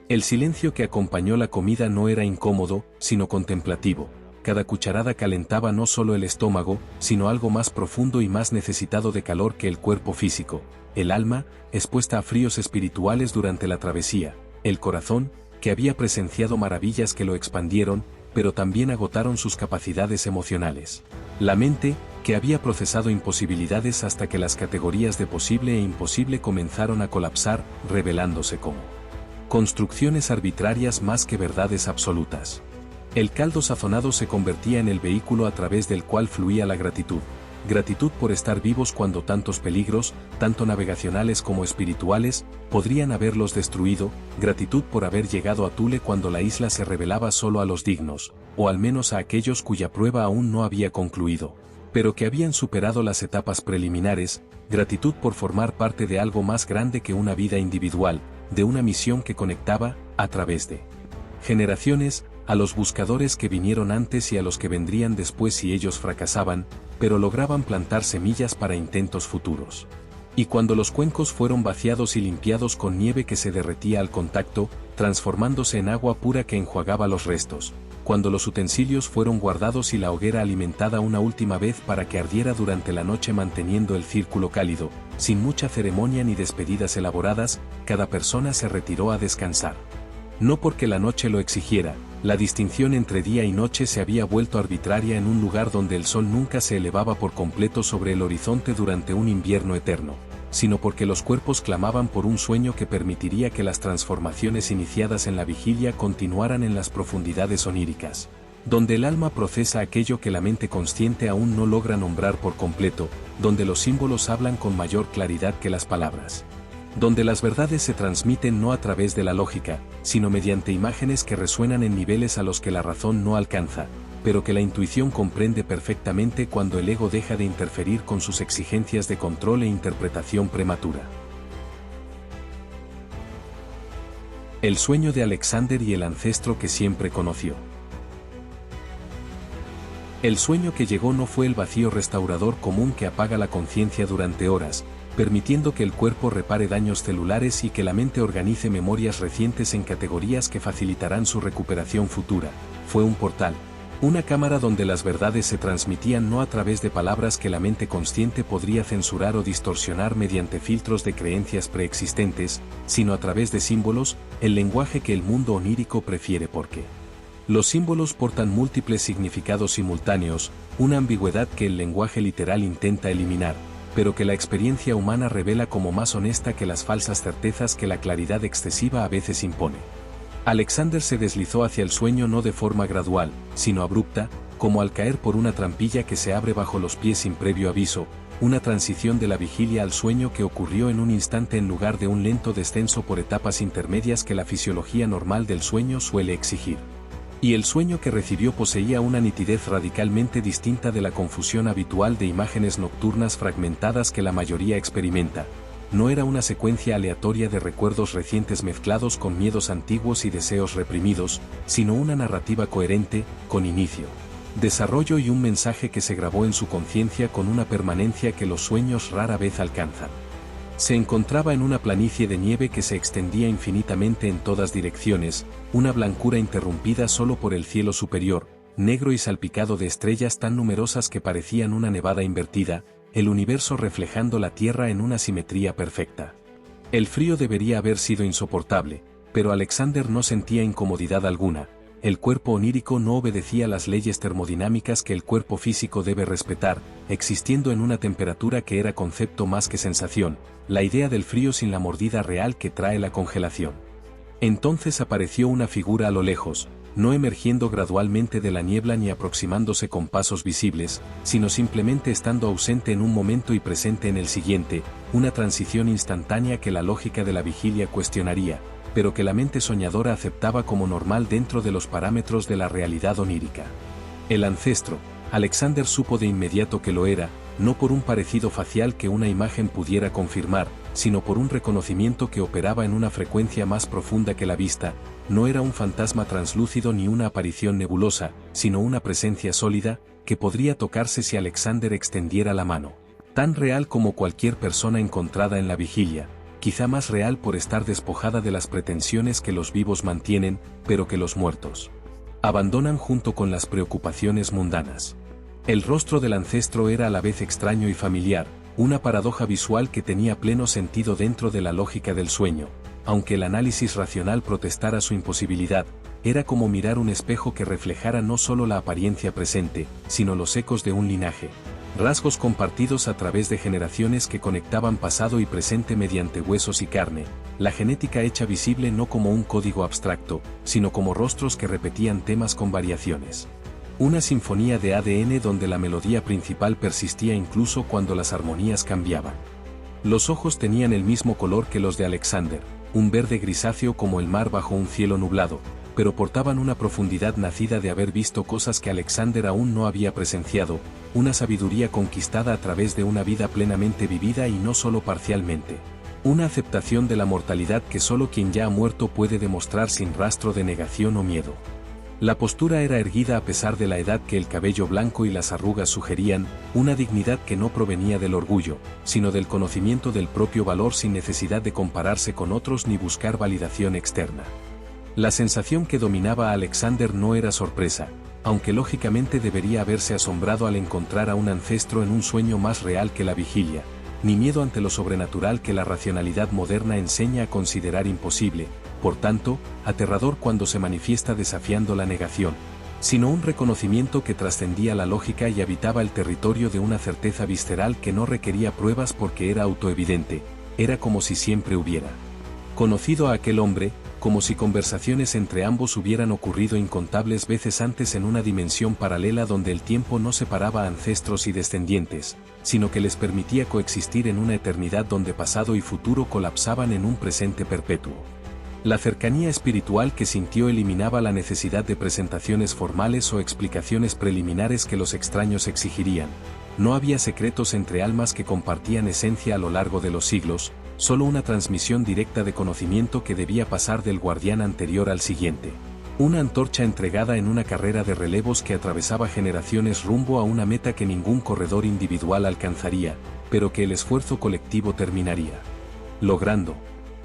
El silencio que acompañó la comida no era incómodo, sino contemplativo. Cada cucharada calentaba no solo el estómago, sino algo más profundo y más necesitado de calor que el cuerpo físico, el alma, expuesta a fríos espirituales durante la travesía, el corazón, que había presenciado maravillas que lo expandieron, pero también agotaron sus capacidades emocionales. La mente, que había procesado imposibilidades hasta que las categorías de posible e imposible comenzaron a colapsar, revelándose como construcciones arbitrarias más que verdades absolutas. El caldo sazonado se convertía en el vehículo a través del cual fluía la gratitud. Gratitud por estar vivos cuando tantos peligros, tanto navegacionales como espirituales, podrían haberlos destruido, gratitud por haber llegado a Thule cuando la isla se revelaba solo a los dignos, o al menos a aquellos cuya prueba aún no había concluido, pero que habían superado las etapas preliminares, gratitud por formar parte de algo más grande que una vida individual, de una misión que conectaba, a través de generaciones, a los buscadores que vinieron antes y a los que vendrían después si ellos fracasaban, pero lograban plantar semillas para intentos futuros. Y cuando los cuencos fueron vaciados y limpiados con nieve que se derretía al contacto, transformándose en agua pura que enjuagaba los restos, cuando los utensilios fueron guardados y la hoguera alimentada una última vez para que ardiera durante la noche manteniendo el círculo cálido, sin mucha ceremonia ni despedidas elaboradas, cada persona se retiró a descansar. No porque la noche lo exigiera, la distinción entre día y noche se había vuelto arbitraria en un lugar donde el sol nunca se elevaba por completo sobre el horizonte durante un invierno eterno, sino porque los cuerpos clamaban por un sueño que permitiría que las transformaciones iniciadas en la vigilia continuaran en las profundidades oníricas, donde el alma procesa aquello que la mente consciente aún no logra nombrar por completo, donde los símbolos hablan con mayor claridad que las palabras, donde las verdades se transmiten no a través de la lógica, sino mediante imágenes que resuenan en niveles a los que la razón no alcanza, pero que la intuición comprende perfectamente cuando el ego deja de interferir con sus exigencias de control e interpretación prematura. El sueño de Alexander y el ancestro que siempre conoció. El sueño que llegó no fue el vacío restaurador común que apaga la conciencia durante horas, permitiendo que el cuerpo repare daños celulares y que la mente organice memorias recientes en categorías que facilitarán su recuperación futura. Fue un portal, Una cámara donde las verdades se transmitían no a través de palabras que la mente consciente podría censurar o distorsionar mediante filtros de creencias preexistentes, sino a través de símbolos, el lenguaje que el mundo onírico prefiere porque los símbolos portan múltiples significados simultáneos, una ambigüedad que el lenguaje literal intenta eliminar, pero que la experiencia humana revela como más honesta que las falsas certezas que la claridad excesiva a veces impone. Alexander se deslizó hacia el sueño no de forma gradual, sino abrupta, como al caer por una trampilla que se abre bajo los pies sin previo aviso, una transición de la vigilia al sueño que ocurrió en un instante en lugar de un lento descenso por etapas intermedias que la fisiología normal del sueño suele exigir. Y el sueño que recibió poseía una nitidez radicalmente distinta de la confusión habitual de imágenes nocturnas fragmentadas que la mayoría experimenta. No era una secuencia aleatoria de recuerdos recientes mezclados con miedos antiguos y deseos reprimidos, sino una narrativa coherente, con inicio, desarrollo y un mensaje que se grabó en su conciencia con una permanencia que los sueños rara vez alcanzan. Se encontraba en una planicie de nieve que se extendía infinitamente en todas direcciones, una blancura interrumpida solo por el cielo superior, negro y salpicado de estrellas tan numerosas que parecían una nevada invertida, el universo reflejando la Tierra en una simetría perfecta. El frío debería haber sido insoportable, pero Alexander no sentía incomodidad alguna. El cuerpo onírico no obedecía las leyes termodinámicas que el cuerpo físico debe respetar, existiendo en una temperatura que era concepto más que sensación, la idea del frío sin la mordida real que trae la congelación. Entonces apareció una figura a lo lejos, no emergiendo gradualmente de la niebla ni aproximándose con pasos visibles, sino simplemente estando ausente en un momento y presente en el siguiente, una transición instantánea que la lógica de la vigilia cuestionaría, pero que la mente soñadora aceptaba como normal dentro de los parámetros de la realidad onírica. El ancestro, Alexander supo de inmediato que lo era, no por un parecido facial que una imagen pudiera confirmar, sino por un reconocimiento que operaba en una frecuencia más profunda que la vista. No era un fantasma translúcido ni una aparición nebulosa, sino una presencia sólida, que podría tocarse si Alexander extendiera la mano. Tan real como cualquier persona encontrada en la vigilia, quizá más real por estar despojada de las pretensiones que los vivos mantienen, pero que los muertos abandonan junto con las preocupaciones mundanas. El rostro del ancestro era a la vez extraño y familiar, una paradoja visual que tenía pleno sentido dentro de la lógica del sueño, aunque el análisis racional protestara su imposibilidad. Era como mirar un espejo que reflejara no solo la apariencia presente, sino los ecos de un linaje, rasgos compartidos a través de generaciones que conectaban pasado y presente mediante huesos y carne, la genética hecha visible no como un código abstracto, sino como rostros que repetían temas con variaciones. Una sinfonía de ADN donde la melodía principal persistía incluso cuando las armonías cambiaban. Los ojos tenían el mismo color que los de Alexander, un verde grisáceo como el mar bajo un cielo nublado, pero portaban una profundidad nacida de haber visto cosas que Alexander aún no había presenciado, una sabiduría conquistada a través de una vida plenamente vivida y no solo parcialmente. Una aceptación de la mortalidad que solo quien ya ha muerto puede demostrar sin rastro de negación o miedo. La postura era erguida a pesar de la edad que el cabello blanco y las arrugas sugerían, una dignidad que no provenía del orgullo, sino del conocimiento del propio valor sin necesidad de compararse con otros ni buscar validación externa. La sensación que dominaba a Alexander no era sorpresa, aunque lógicamente debería haberse asombrado al encontrar a un ancestro en un sueño más real que la vigilia, ni miedo ante lo sobrenatural que la racionalidad moderna enseña a considerar imposible, por tanto, aterrador cuando se manifiesta desafiando la negación, sino un reconocimiento que trascendía la lógica y habitaba el territorio de una certeza visceral que no requería pruebas porque era autoevidente, era como si siempre hubiera conocido a aquel hombre, como si conversaciones entre ambos hubieran ocurrido incontables veces antes en una dimensión paralela donde el tiempo no separaba a ancestros y descendientes, sino que les permitía coexistir en una eternidad donde pasado y futuro colapsaban en un presente perpetuo. La cercanía espiritual que sintió eliminaba la necesidad de presentaciones formales o explicaciones preliminares que los extraños exigirían. No había secretos entre almas que compartían esencia a lo largo de los siglos, solo una transmisión directa de conocimiento que debía pasar del guardián anterior al siguiente. Una antorcha entregada en una carrera de relevos que atravesaba generaciones rumbo a una meta que ningún corredor individual alcanzaría, pero que el esfuerzo colectivo terminaría logrando.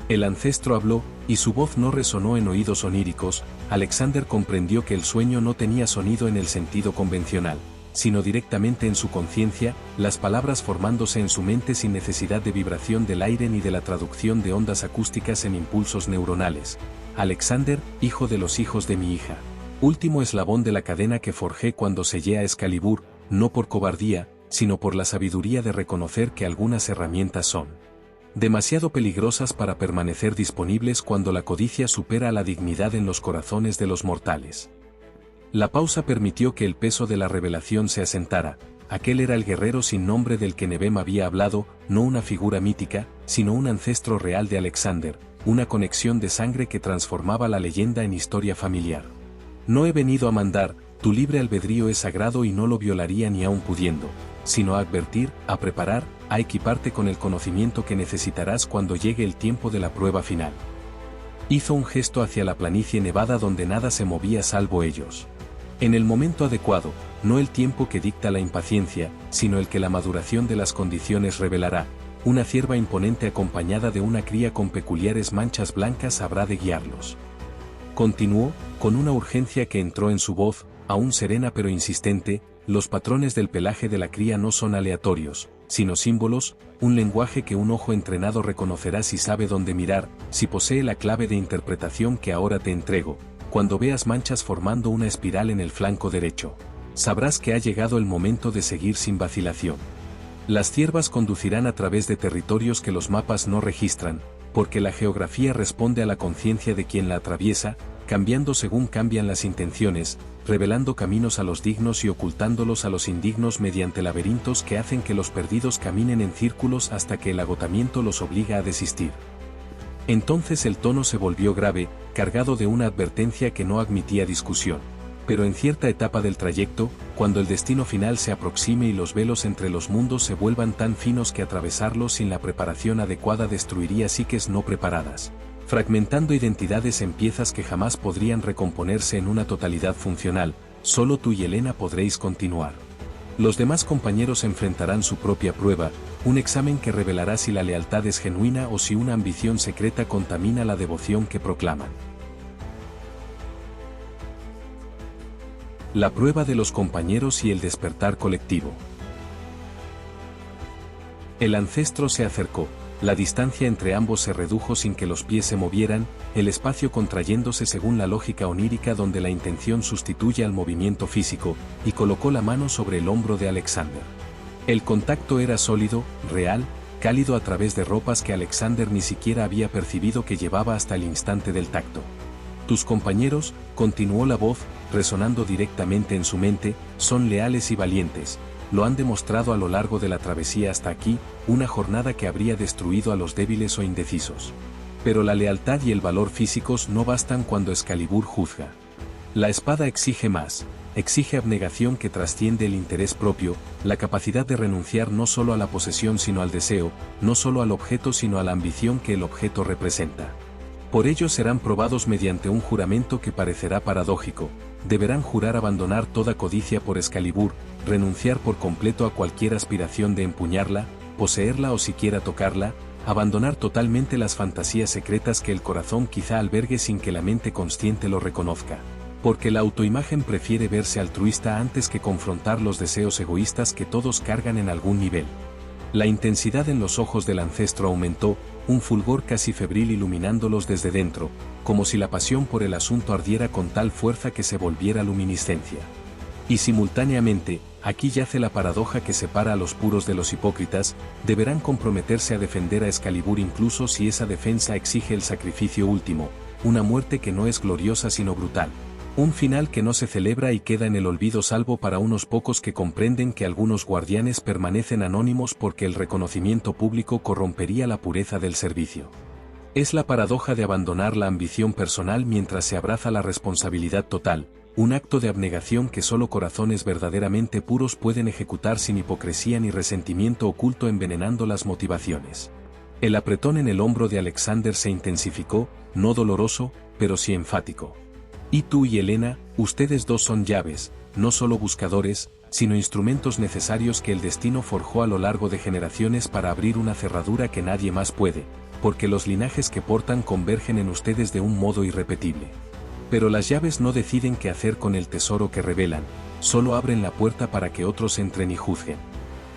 El ancestro habló, y su voz no resonó en oídos oníricos. Alexander comprendió que el sueño no tenía sonido en el sentido convencional, sino directamente en su conciencia, las palabras formándose en su mente sin necesidad de vibración del aire ni de la traducción de ondas acústicas en impulsos neuronales. Alexander, hijo de los hijos de mi hija. Último eslabón de la cadena que forjé cuando sellé a Excalibur, no por cobardía, sino por la sabiduría de reconocer que algunas herramientas son demasiado peligrosas para permanecer disponibles cuando la codicia supera la dignidad en los corazones de los mortales. La pausa permitió que el peso de la revelación se asentara. Aquel era el guerrero sin nombre del que Nebem había hablado, no una figura mítica, sino un ancestro real de Alexander, una conexión de sangre que transformaba la leyenda en historia familiar. No he venido a mandar, tu libre albedrío es sagrado y no lo violaría ni aun pudiendo, sino a advertir, a preparar, a equiparte con el conocimiento que necesitarás cuando llegue el tiempo de la prueba final. Hizo un gesto hacia la planicie nevada donde nada se movía salvo ellos. En el momento adecuado, no el tiempo que dicta la impaciencia, sino el que la maduración de las condiciones revelará, una cierva imponente acompañada de una cría con peculiares manchas blancas habrá de guiarlos. Continuó, con una urgencia que entró en su voz, aún serena pero insistente, los patrones del pelaje de la cría no son aleatorios, sino símbolos, un lenguaje que un ojo entrenado reconocerá si sabe dónde mirar, si posee la clave de interpretación que ahora te entrego. Cuando veas manchas formando una espiral en el flanco derecho, sabrás que ha llegado el momento de seguir sin vacilación. Las ciervas conducirán a través de territorios que los mapas no registran, porque la geografía responde a la conciencia de quien la atraviesa, cambiando según cambian las intenciones, revelando caminos a los dignos y ocultándolos a los indignos mediante laberintos que hacen que los perdidos caminen en círculos hasta que el agotamiento los obliga a desistir. Entonces el tono se volvió grave, cargado de una advertencia que no admitía discusión. Pero en cierta etapa del trayecto, cuando el destino final se aproxime y los velos entre los mundos se vuelvan tan finos que atravesarlos sin la preparación adecuada destruiría psiques no preparadas, fragmentando identidades en piezas que jamás podrían recomponerse en una totalidad funcional, solo tú y Helena podréis continuar. Los demás compañeros enfrentarán su propia prueba, un examen que revelará si la lealtad es genuina o si una ambición secreta contamina la devoción que proclaman. La prueba de los compañeros y el despertar colectivo. El ancestro se acercó, la distancia entre ambos se redujo sin que los pies se movieran, el espacio contrayéndose según la lógica onírica donde la intención sustituye al movimiento físico, y colocó la mano sobre el hombro de Alexander. El contacto era sólido, real, cálido a través de ropas que Alexander ni siquiera había percibido que llevaba hasta el instante del tacto. Tus compañeros, continuó la voz, resonando directamente en su mente, son leales y valientes, lo han demostrado a lo largo de la travesía hasta aquí, una jornada que habría destruido a los débiles o indecisos. Pero la lealtad y el valor físicos no bastan cuando Excalibur juzga. La espada exige más, exige abnegación que trasciende el interés propio, la capacidad de renunciar no solo a la posesión sino al deseo, no solo al objeto sino a la ambición que el objeto representa. Por ello serán probados mediante un juramento que parecerá paradójico, deberán jurar abandonar toda codicia por Excalibur, renunciar por completo a cualquier aspiración de empuñarla, poseerla o siquiera tocarla, abandonar totalmente las fantasías secretas que el corazón quizá albergue sin que la mente consciente lo reconozca. Porque la autoimagen prefiere verse altruista antes que confrontar los deseos egoístas que todos cargan en algún nivel. La intensidad en los ojos del ancestro aumentó, un fulgor casi febril iluminándolos desde dentro, como si la pasión por el asunto ardiera con tal fuerza que se volviera luminiscencia. Y simultáneamente, aquí yace la paradoja que separa a los puros de los hipócritas, deberán comprometerse a defender a Excalibur incluso si esa defensa exige el sacrificio último, una muerte que no es gloriosa sino brutal. Un final que no se celebra y queda en el olvido salvo para unos pocos que comprenden que algunos guardianes permanecen anónimos porque el reconocimiento público corrompería la pureza del servicio. Es la paradoja de abandonar la ambición personal mientras se abraza la responsabilidad total, un acto de abnegación que solo corazones verdaderamente puros pueden ejecutar sin hipocresía ni resentimiento oculto envenenando las motivaciones. El apretón en el hombro de Alexander se intensificó, no doloroso, pero sí enfático. Y tú y Helena, ustedes dos son llaves, no solo buscadores, sino instrumentos necesarios que el destino forjó a lo largo de generaciones para abrir una cerradura que nadie más puede, porque los linajes que portan convergen en ustedes de un modo irrepetible. Pero las llaves no deciden qué hacer con el tesoro que revelan, solo abren la puerta para que otros entren y juzguen.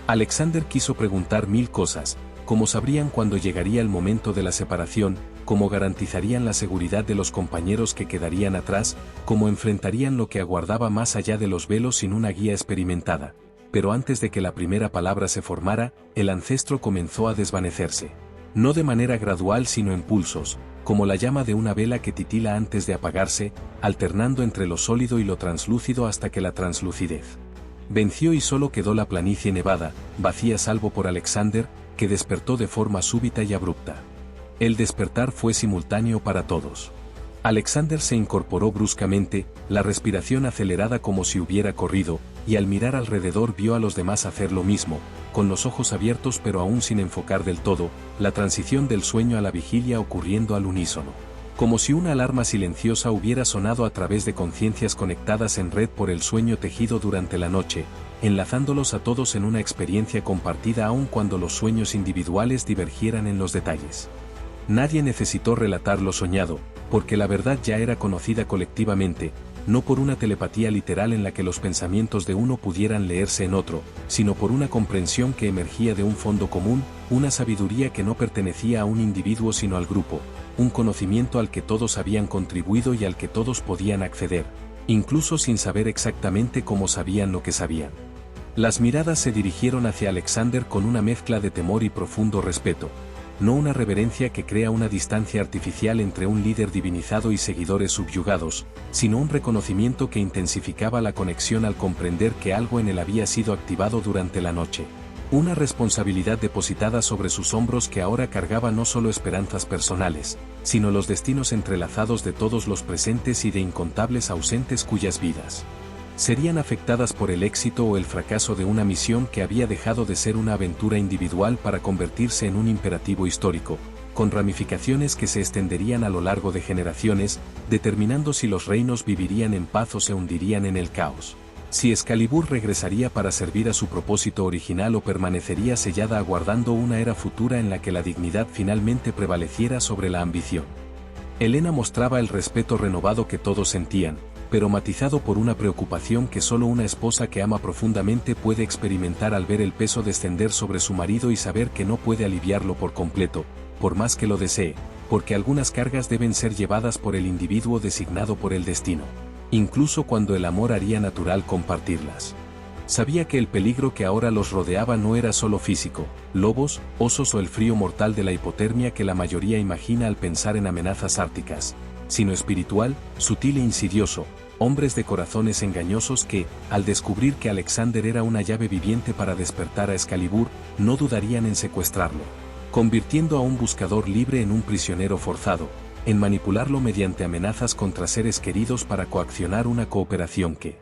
Alexander quiso preguntar 1000 cosas, cómo sabrían cuándo llegaría el momento de la separación, cómo garantizarían la seguridad de los compañeros que quedarían atrás, cómo enfrentarían lo que aguardaba más allá de los velos sin una guía experimentada. Pero antes de que la primera palabra se formara, el ancestro comenzó a desvanecerse. No de manera gradual sino en pulsos, como la llama de una vela que titila antes de apagarse, alternando entre lo sólido y lo translúcido hasta que la translucidez venció y solo quedó la planicie nevada, vacía salvo por Alexander, que despertó de forma súbita y abrupta. El despertar fue simultáneo para todos. Alexander se incorporó bruscamente, la respiración acelerada como si hubiera corrido, y al mirar alrededor vio a los demás hacer lo mismo, con los ojos abiertos pero aún sin enfocar del todo, la transición del sueño a la vigilia ocurriendo al unísono. Como si una alarma silenciosa hubiera sonado a través de conciencias conectadas en red por el sueño tejido durante la noche, enlazándolos a todos en una experiencia compartida aun cuando los sueños individuales divergieran en los detalles. Nadie necesitó relatar lo soñado, porque la verdad ya era conocida colectivamente, no por una telepatía literal en la que los pensamientos de uno pudieran leerse en otro, sino por una comprensión que emergía de un fondo común, una sabiduría que no pertenecía a un individuo sino al grupo, un conocimiento al que todos habían contribuido y al que todos podían acceder, incluso sin saber exactamente cómo sabían lo que sabían. Las miradas se dirigieron hacia Alexander con una mezcla de temor y profundo respeto. No una reverencia que crea una distancia artificial entre un líder divinizado y seguidores subyugados, sino un reconocimiento que intensificaba la conexión al comprender que algo en él había sido activado durante la noche. Una responsabilidad depositada sobre sus hombros que ahora cargaba no solo esperanzas personales, sino los destinos entrelazados de todos los presentes y de incontables ausentes cuyas vidas serían afectadas por el éxito o el fracaso de una misión que había dejado de ser una aventura individual para convertirse en un imperativo histórico, con ramificaciones que se extenderían a lo largo de generaciones, determinando si los reinos vivirían en paz o se hundirían en el caos. Si Excalibur regresaría para servir a su propósito original o permanecería sellada aguardando una era futura en la que la dignidad finalmente prevaleciera sobre la ambición. Helena mostraba el respeto renovado que todos sentían, pero matizado por una preocupación que solo una esposa que ama profundamente puede experimentar al ver el peso descender sobre su marido y saber que no puede aliviarlo por completo, por más que lo desee, porque algunas cargas deben ser llevadas por el individuo designado por el destino, incluso cuando el amor haría natural compartirlas. Sabía que el peligro que ahora los rodeaba no era solo físico, lobos, osos o el frío mortal de la hipotermia que la mayoría imagina al pensar en amenazas árticas, sino espiritual, sutil e insidioso, hombres de corazones engañosos que, al descubrir que Alexander era una llave viviente para despertar a Excalibur, no dudarían en secuestrarlo, convirtiendo a un buscador libre en un prisionero forzado, en manipularlo mediante amenazas contra seres queridos para coaccionar una cooperación que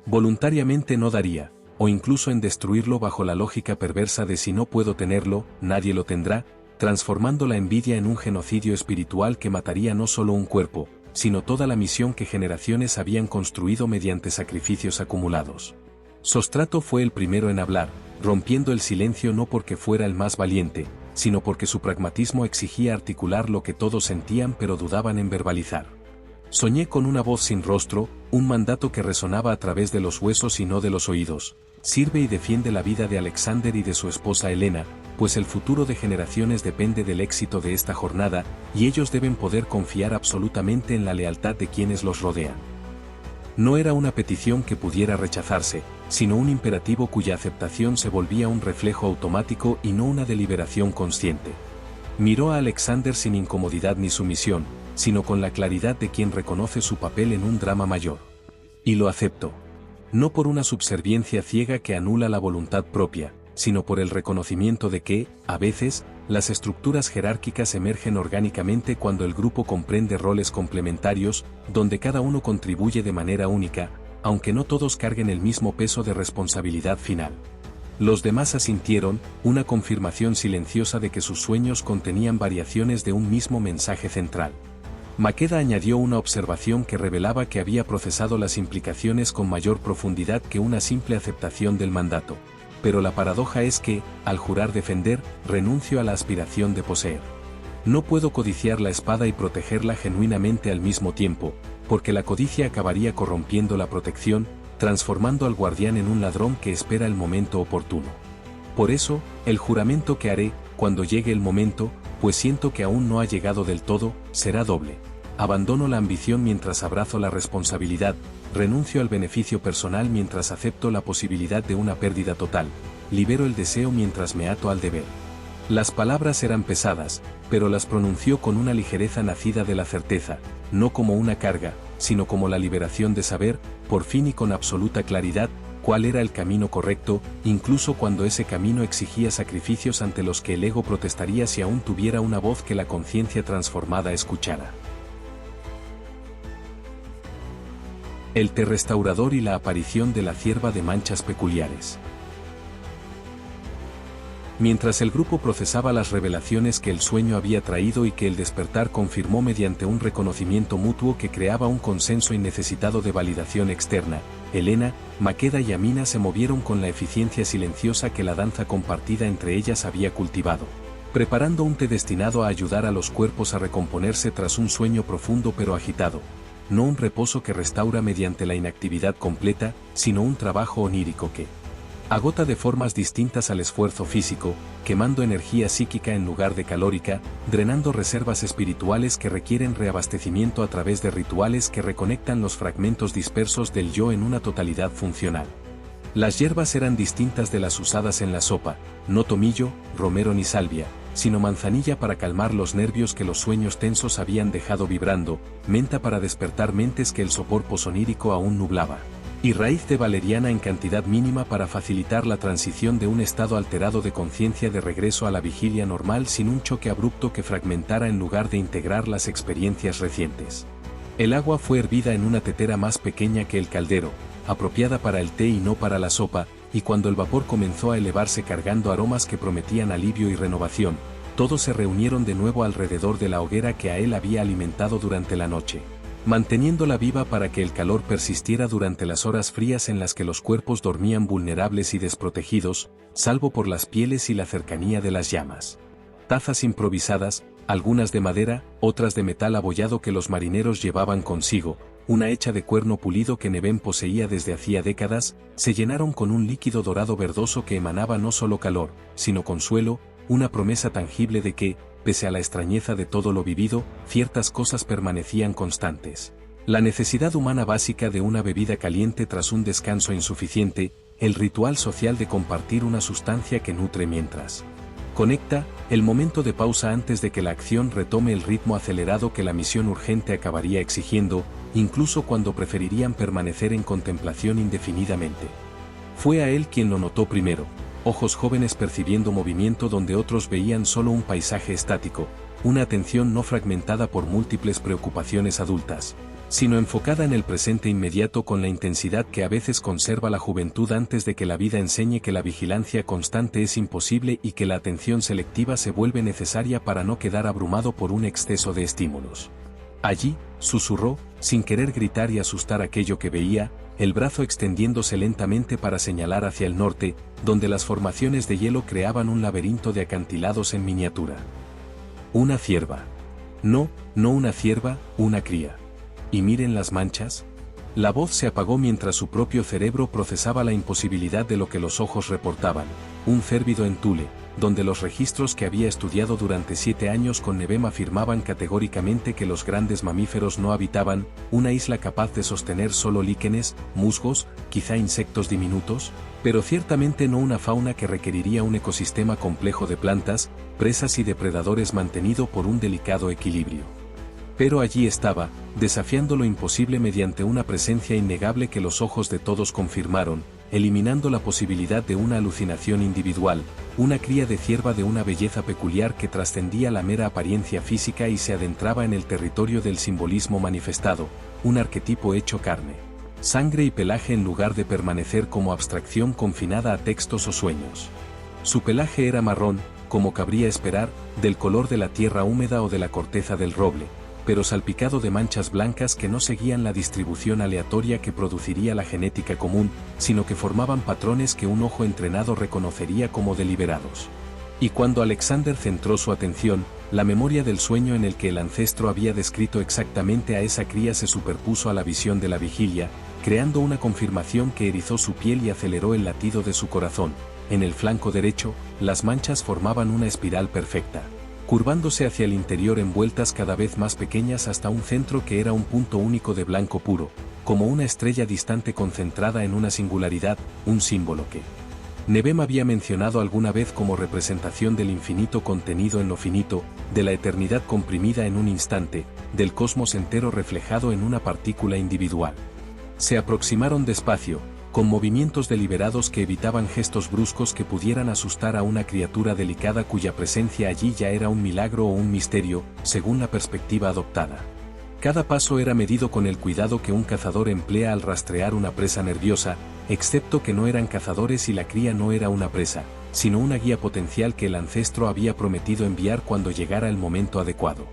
voluntariamente no daría, o incluso en destruirlo bajo la lógica perversa de si no puedo tenerlo, nadie lo tendrá, transformando la envidia en un genocidio espiritual que mataría no solo un cuerpo, sino toda la misión que generaciones habían construido mediante sacrificios acumulados. Sostrato fue el primero en hablar, rompiendo el silencio no porque fuera el más valiente, sino porque su pragmatismo exigía articular lo que todos sentían pero dudaban en verbalizar. Soñé con una voz sin rostro, un mandato que resonaba a través de los huesos y no de los oídos. Sirve y defiende la vida de Alexander y de su esposa Helena, pues el futuro de generaciones depende del éxito de esta jornada, y ellos deben poder confiar absolutamente en la lealtad de quienes los rodean. No era una petición que pudiera rechazarse, sino un imperativo cuya aceptación se volvía un reflejo automático y no una deliberación consciente. Miró a Alexander sin incomodidad ni sumisión, sino con la claridad de quien reconoce su papel en un drama mayor. Y lo aceptó. No por una subserviencia ciega que anula la voluntad propia, sino por el reconocimiento de que, a veces, las estructuras jerárquicas emergen orgánicamente cuando el grupo comprende roles complementarios, donde cada uno contribuye de manera única, aunque no todos carguen el mismo peso de responsabilidad final. Los demás asintieron, una confirmación silenciosa de que sus sueños contenían variaciones de un mismo mensaje central. Maqueda añadió una observación que revelaba que había procesado las implicaciones con mayor profundidad que una simple aceptación del mandato. Pero la paradoja es que, al jurar defender, renuncio a la aspiración de poseer. No puedo codiciar la espada y protegerla genuinamente al mismo tiempo, porque la codicia acabaría corrompiendo la protección, transformando al guardián en un ladrón que espera el momento oportuno. Por eso, el juramento que haré, cuando llegue el momento, pues siento que aún no ha llegado del todo, será doble. Abandono la ambición mientras abrazo la responsabilidad, renuncio al beneficio personal mientras acepto la posibilidad de una pérdida total, libero el deseo mientras me ato al deber. Las palabras eran pesadas, pero las pronunció con una ligereza nacida de la certeza, no como una carga, sino como la liberación de saber, por fin y con absoluta claridad, cuál era el camino correcto, incluso cuando ese camino exigía sacrificios ante los que el ego protestaría si aún tuviera una voz que la conciencia transformada escuchara. El té restaurador y la aparición de la cierva de manchas peculiares. Mientras el grupo procesaba las revelaciones que el sueño había traído y que el despertar confirmó mediante un reconocimiento mutuo que creaba un consenso innecesitado de validación externa, Elena, Maqueda y Amina se movieron con la eficiencia silenciosa que la danza compartida entre ellas había cultivado, preparando un té destinado a ayudar a los cuerpos a recomponerse tras un sueño profundo pero agitado, no un reposo que restaura mediante la inactividad completa, sino un trabajo onírico que agota de formas distintas al esfuerzo físico, quemando energía psíquica en lugar de calórica, drenando reservas espirituales que requieren reabastecimiento a través de rituales que reconectan los fragmentos dispersos del yo en una totalidad funcional. Las hierbas eran distintas de las usadas en la sopa, no tomillo, romero ni salvia, sino manzanilla para calmar los nervios que los sueños tensos habían dejado vibrando, menta para despertar mentes que el sopor posonírico aún nublaba, y raíz de valeriana en cantidad mínima para facilitar la transición de un estado alterado de conciencia de regreso a la vigilia normal sin un choque abrupto que fragmentara en lugar de integrar las experiencias recientes. El agua fue hervida en una tetera más pequeña que el caldero, apropiada para el té y no para la sopa, y cuando el vapor comenzó a elevarse cargando aromas que prometían alivio y renovación, todos se reunieron de nuevo alrededor de la hoguera que a él había alimentado durante la noche, manteniéndola viva para que el calor persistiera durante las horas frías en las que los cuerpos dormían vulnerables y desprotegidos, salvo por las pieles y la cercanía de las llamas. Tazas improvisadas, algunas de madera, otras de metal abollado que los marineros llevaban consigo, una hecha de cuerno pulido que Neben poseía desde hacía décadas, se llenaron con un líquido dorado verdoso que emanaba no solo calor, sino consuelo, una promesa tangible de que, pese a la extrañeza de todo lo vivido, ciertas cosas permanecían constantes. La necesidad humana básica de una bebida caliente tras un descanso insuficiente, el ritual social de compartir una sustancia que nutre mientras conecta, el momento de pausa antes de que la acción retome el ritmo acelerado que la misión urgente acabaría exigiendo, incluso cuando preferirían permanecer en contemplación indefinidamente. Fue a él quien lo notó primero, ojos jóvenes percibiendo movimiento donde otros veían solo un paisaje estático, una atención no fragmentada por múltiples preocupaciones adultas, sino enfocada en el presente inmediato con la intensidad que a veces conserva la juventud antes de que la vida enseñe que la vigilancia constante es imposible y que la atención selectiva se vuelve necesaria para no quedar abrumado por un exceso de estímulos. Allí, susurró, sin querer gritar y asustar aquello que veía, el brazo extendiéndose lentamente para señalar hacia el norte, donde las formaciones de hielo creaban un laberinto de acantilados en miniatura. Una cierva. No una cierva, una cría. ¿Y miren las manchas? La voz se apagó mientras su propio cerebro procesaba la imposibilidad de lo que los ojos reportaban, un cérvido en Thule, donde los registros que había estudiado durante 7 años con Nebem afirmaban categóricamente que los grandes mamíferos no habitaban, una isla capaz de sostener solo líquenes, musgos, quizá insectos diminutos, pero ciertamente no una fauna que requeriría un ecosistema complejo de plantas, presas y depredadores mantenido por un delicado equilibrio. Pero allí estaba, desafiando lo imposible mediante una presencia innegable que los ojos de todos confirmaron, eliminando la posibilidad de una alucinación individual, una cría de cierva de una belleza peculiar que trascendía la mera apariencia física y se adentraba en el territorio del simbolismo manifestado, un arquetipo hecho carne, sangre y pelaje en lugar de permanecer como abstracción confinada a textos o sueños. Su pelaje era marrón, como cabría esperar, del color de la tierra húmeda o de la corteza del roble, pero salpicado de manchas blancas que no seguían la distribución aleatoria que produciría la genética común, sino que formaban patrones que un ojo entrenado reconocería como deliberados. Y cuando Alexander centró su atención, la memoria del sueño en el que el ancestro había descrito exactamente a esa cría se superpuso a la visión de la vigilia, creando una confirmación que erizó su piel y aceleró el latido de su corazón. En el flanco derecho, las manchas formaban una espiral perfecta, curvándose hacia el interior en vueltas cada vez más pequeñas hasta un centro que era un punto único de blanco puro, como una estrella distante concentrada en una singularidad, un símbolo que Nevem había mencionado alguna vez como representación del infinito contenido en lo finito, de la eternidad comprimida en un instante, del cosmos entero reflejado en una partícula individual. Se aproximaron despacio, con movimientos deliberados que evitaban gestos bruscos que pudieran asustar a una criatura delicada cuya presencia allí ya era un milagro o un misterio, según la perspectiva adoptada. Cada paso era medido con el cuidado que un cazador emplea al rastrear una presa nerviosa, excepto que no eran cazadores y la cría no era una presa, sino una guía potencial que el ancestro había prometido enviar cuando llegara el momento adecuado.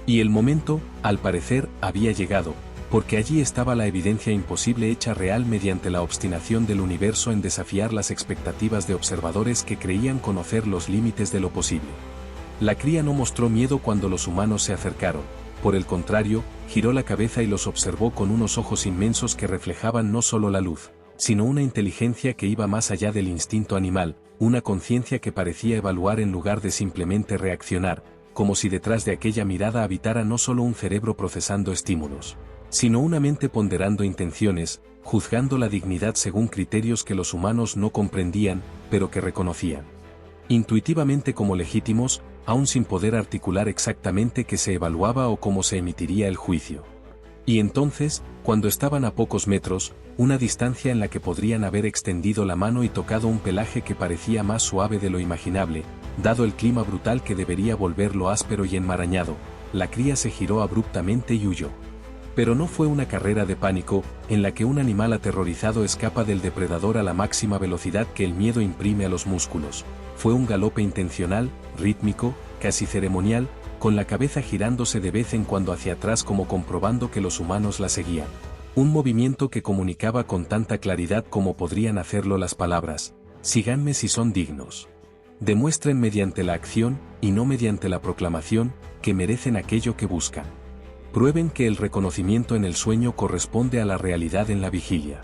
Y el momento, al parecer, había llegado, porque allí estaba la evidencia imposible hecha real mediante la obstinación del universo en desafiar las expectativas de observadores que creían conocer los límites de lo posible. La cría no mostró miedo cuando los humanos se acercaron. Por el contrario, giró la cabeza y los observó con unos ojos inmensos que reflejaban no solo la luz, sino una inteligencia que iba más allá del instinto animal, una conciencia que parecía evaluar en lugar de simplemente reaccionar, como si detrás de aquella mirada habitara no solo un cerebro procesando estímulos, sino una mente ponderando intenciones, juzgando la dignidad según criterios que los humanos no comprendían, pero que reconocían intuitivamente como legítimos, aún sin poder articular exactamente qué se evaluaba o cómo se emitiría el juicio. Y entonces, cuando estaban a pocos metros, una distancia en la que podrían haber extendido la mano y tocado un pelaje que parecía más suave de lo imaginable, dado el clima brutal que debería volverlo áspero y enmarañado, la cría se giró abruptamente y huyó. Pero no fue una carrera de pánico, en la que un animal aterrorizado escapa del depredador a la máxima velocidad que el miedo imprime a los músculos. Fue un galope intencional, rítmico, casi ceremonial, con la cabeza girándose de vez en cuando hacia atrás como comprobando que los humanos la seguían. Un movimiento que comunicaba con tanta claridad como podrían hacerlo las palabras: síganme si son dignos. Demuestren mediante la acción, y no mediante la proclamación, que merecen aquello que buscan. Prueben que el reconocimiento en el sueño corresponde a la realidad en la vigilia.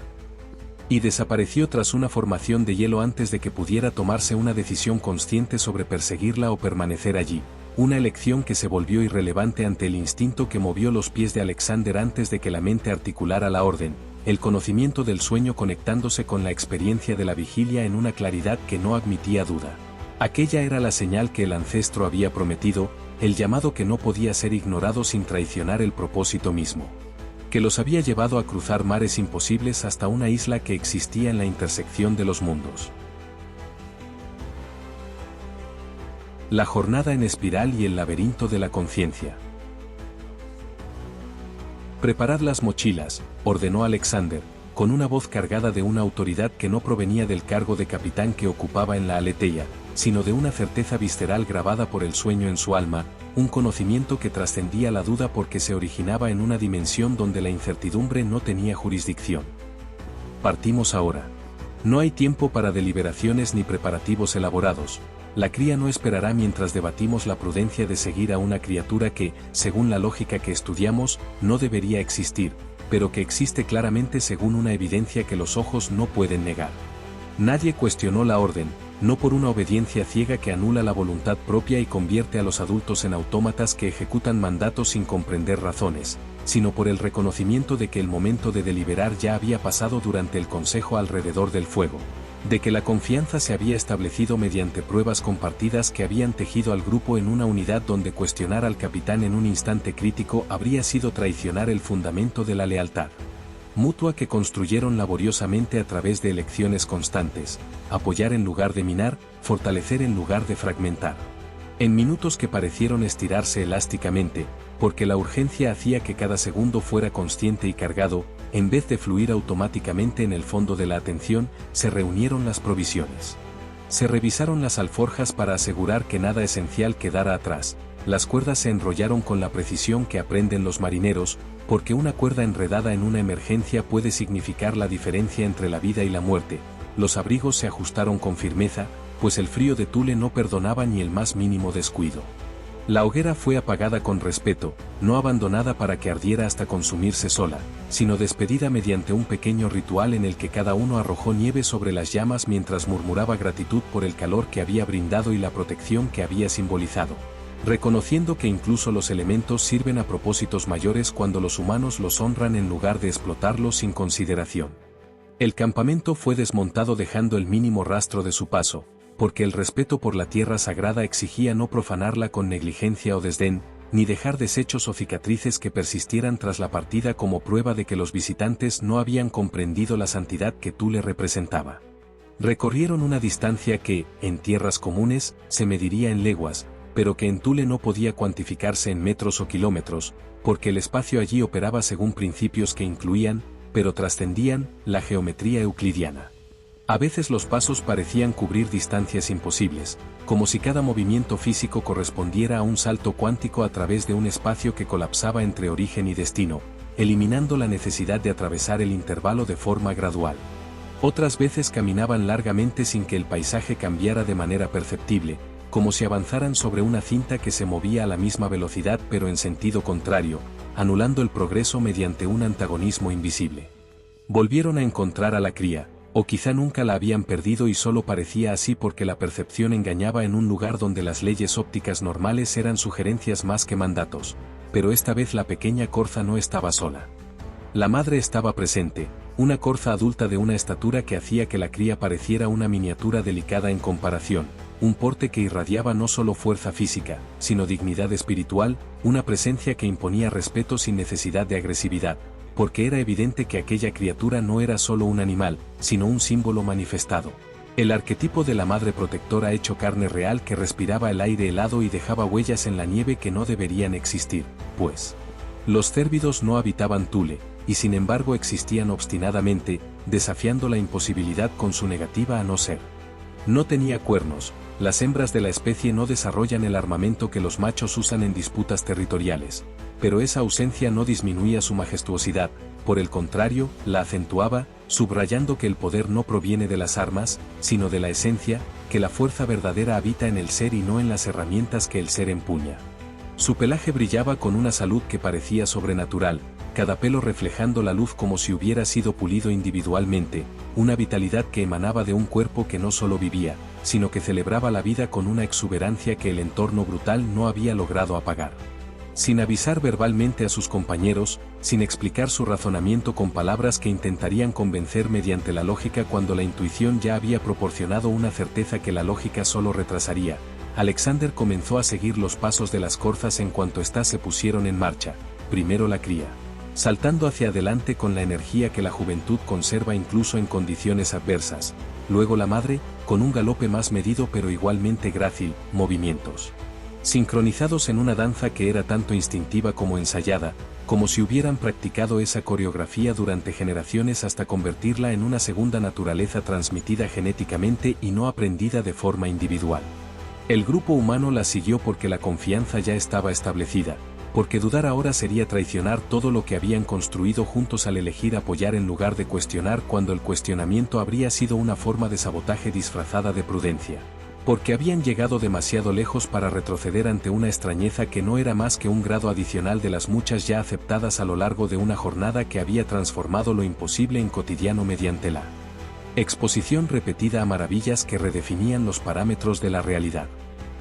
Y desapareció tras una formación de hielo antes de que pudiera tomarse una decisión consciente sobre perseguirla o permanecer allí, una elección que se volvió irrelevante ante el instinto que movió los pies de Alexander antes de que la mente articulara la orden, el conocimiento del sueño conectándose con la experiencia de la vigilia en una claridad que no admitía duda. Aquella era la señal que el ancestro había prometido, el llamado que no podía ser ignorado sin traicionar el propósito mismo, que los había llevado a cruzar mares imposibles hasta una isla que existía en la intersección de los mundos. La jornada en espiral y el laberinto de la conciencia. Preparad las mochilas, ordenó Alexander, con una voz cargada de una autoridad que no provenía del cargo de capitán que ocupaba en la Aletheia, sino de una certeza visceral grabada por el sueño en su alma, un conocimiento que trascendía la duda porque se originaba en una dimensión donde la incertidumbre no tenía jurisdicción. Partimos ahora. No hay tiempo para deliberaciones ni preparativos elaborados. La cría no esperará mientras debatimos la prudencia de seguir a una criatura que, según la lógica que estudiamos, no debería existir, pero que existe claramente según una evidencia que los ojos no pueden negar. Nadie cuestionó la orden, no por una obediencia ciega que anula la voluntad propia y convierte a los adultos en autómatas que ejecutan mandatos sin comprender razones, sino por el reconocimiento de que el momento de deliberar ya había pasado durante el consejo alrededor del fuego, de que la confianza se había establecido mediante pruebas compartidas que habían tejido al grupo en una unidad donde cuestionar al capitán en un instante crítico habría sido traicionar el fundamento de la lealtad mutua que construyeron laboriosamente a través de elecciones constantes, apoyar en lugar de minar, fortalecer en lugar de fragmentar. En minutos que parecieron estirarse elásticamente, porque la urgencia hacía que cada segundo fuera consciente y cargado, en vez de fluir automáticamente en el fondo de la atención, se reunieron las provisiones. Se revisaron las alforjas para asegurar que nada esencial quedara atrás. Las cuerdas se enrollaron con la precisión que aprenden los marineros, porque una cuerda enredada en una emergencia puede significar la diferencia entre la vida y la muerte. Los abrigos se ajustaron con firmeza, pues el frío de Thule no perdonaba ni el más mínimo descuido. La hoguera fue apagada con respeto, no abandonada para que ardiera hasta consumirse sola, sino despedida mediante un pequeño ritual en el que cada uno arrojó nieve sobre las llamas mientras murmuraba gratitud por el calor que había brindado y la protección que había simbolizado, reconociendo que incluso los elementos sirven a propósitos mayores cuando los humanos los honran en lugar de explotarlos sin consideración. El campamento fue desmontado dejando el mínimo rastro de su paso, porque el respeto por la tierra sagrada exigía no profanarla con negligencia o desdén, ni dejar desechos o cicatrices que persistieran tras la partida como prueba de que los visitantes no habían comprendido la santidad que Thule representaba. Recorrieron una distancia que, en tierras comunes, se mediría en leguas, pero que en Thule no podía cuantificarse en metros o kilómetros, porque el espacio allí operaba según principios que incluían, pero trascendían, la geometría euclidiana. A veces los pasos parecían cubrir distancias imposibles, como si cada movimiento físico correspondiera a un salto cuántico a través de un espacio que colapsaba entre origen y destino, eliminando la necesidad de atravesar el intervalo de forma gradual. Otras veces caminaban largamente sin que el paisaje cambiara de manera perceptible, como si avanzaran sobre una cinta que se movía a la misma velocidad pero en sentido contrario, anulando el progreso mediante un antagonismo invisible. Volvieron a encontrar a la cría, o quizá nunca la habían perdido y solo parecía así porque la percepción engañaba en un lugar donde las leyes ópticas normales eran sugerencias más que mandatos, pero esta vez la pequeña corza no estaba sola. La madre estaba presente, una corza adulta de una estatura que hacía que la cría pareciera una miniatura delicada en comparación, un porte que irradiaba no solo fuerza física, sino dignidad espiritual, una presencia que imponía respeto sin necesidad de agresividad, porque era evidente que aquella criatura no era solo un animal, sino un símbolo manifestado. El arquetipo de la madre protectora hecho carne real que respiraba el aire helado y dejaba huellas en la nieve que no deberían existir, pues los cérvidos no habitaban Thule, y sin embargo existían obstinadamente, desafiando la imposibilidad con su negativa a no ser. No tenía cuernos, las hembras de la especie no desarrollan el armamento que los machos usan en disputas territoriales, pero esa ausencia no disminuía su majestuosidad, por el contrario, la acentuaba, subrayando que el poder no proviene de las armas, sino de la esencia, que la fuerza verdadera habita en el ser y no en las herramientas que el ser empuña. Su pelaje brillaba con una salud que parecía sobrenatural, cada pelo reflejando la luz como si hubiera sido pulido individualmente, una vitalidad que emanaba de un cuerpo que no solo vivía, sino que celebraba la vida con una exuberancia que el entorno brutal no había logrado apagar. Sin avisar verbalmente a sus compañeros, sin explicar su razonamiento con palabras que intentarían convencer mediante la lógica cuando la intuición ya había proporcionado una certeza que la lógica solo retrasaría, Alexander comenzó a seguir los pasos de las corzas en cuanto éstas se pusieron en marcha, primero la cría, saltando hacia adelante con la energía que la juventud conserva incluso en condiciones adversas, luego la madre, con un galope más medido pero igualmente grácil, movimientos sincronizados en una danza que era tanto instintiva como ensayada, como si hubieran practicado esa coreografía durante generaciones hasta convertirla en una segunda naturaleza transmitida genéticamente y no aprendida de forma individual. El grupo humano la siguió porque la confianza ya estaba establecida, porque dudar ahora sería traicionar todo lo que habían construido juntos al elegir apoyar en lugar de cuestionar cuando el cuestionamiento habría sido una forma de sabotaje disfrazada de prudencia. Porque habían llegado demasiado lejos para retroceder ante una extrañeza que no era más que un grado adicional de las muchas ya aceptadas a lo largo de una jornada que había transformado lo imposible en cotidiano mediante la exposición repetida a maravillas que redefinían los parámetros de la realidad.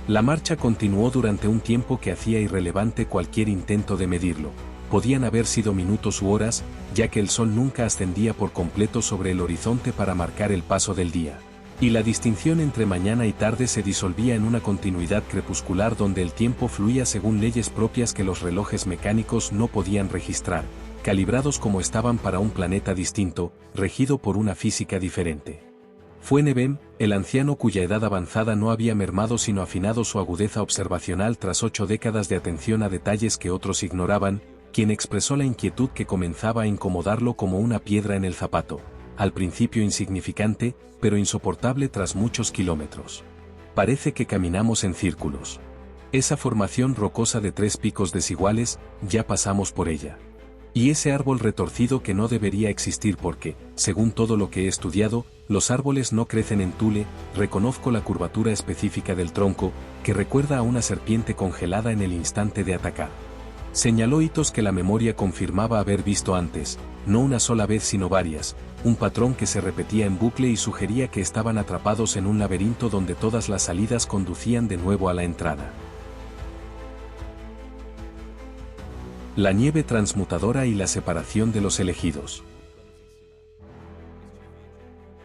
La marcha continuó durante un tiempo que hacía irrelevante cualquier intento de medirlo. Podían haber sido minutos u horas, ya que el sol nunca ascendía por completo sobre el horizonte para marcar el paso del día. Y la distinción entre mañana y tarde se disolvía en una continuidad crepuscular donde el tiempo fluía según leyes propias que los relojes mecánicos no podían registrar, calibrados como estaban para un planeta distinto, regido por una física diferente. Fue Nevem, el anciano cuya edad avanzada no había mermado sino afinado su agudeza observacional tras 8 décadas de atención a detalles que otros ignoraban, quien expresó la inquietud que comenzaba a incomodarlo como una piedra en el zapato, al principio insignificante, pero insoportable tras muchos kilómetros. Parece que caminamos en círculos. Esa formación rocosa de 3 picos desiguales, ya pasamos por ella. Y ese árbol retorcido que no debería existir porque, según todo lo que he estudiado, los árboles no crecen en Thule, reconozco la curvatura específica del tronco, que recuerda a una serpiente congelada en el instante de atacar. Señaló hitos que la memoria confirmaba haber visto antes, no una sola vez sino varias, un patrón que se repetía en bucle y sugería que estaban atrapados en un laberinto donde todas las salidas conducían de nuevo a la entrada. La nieve transmutadora y la separación de los elegidos.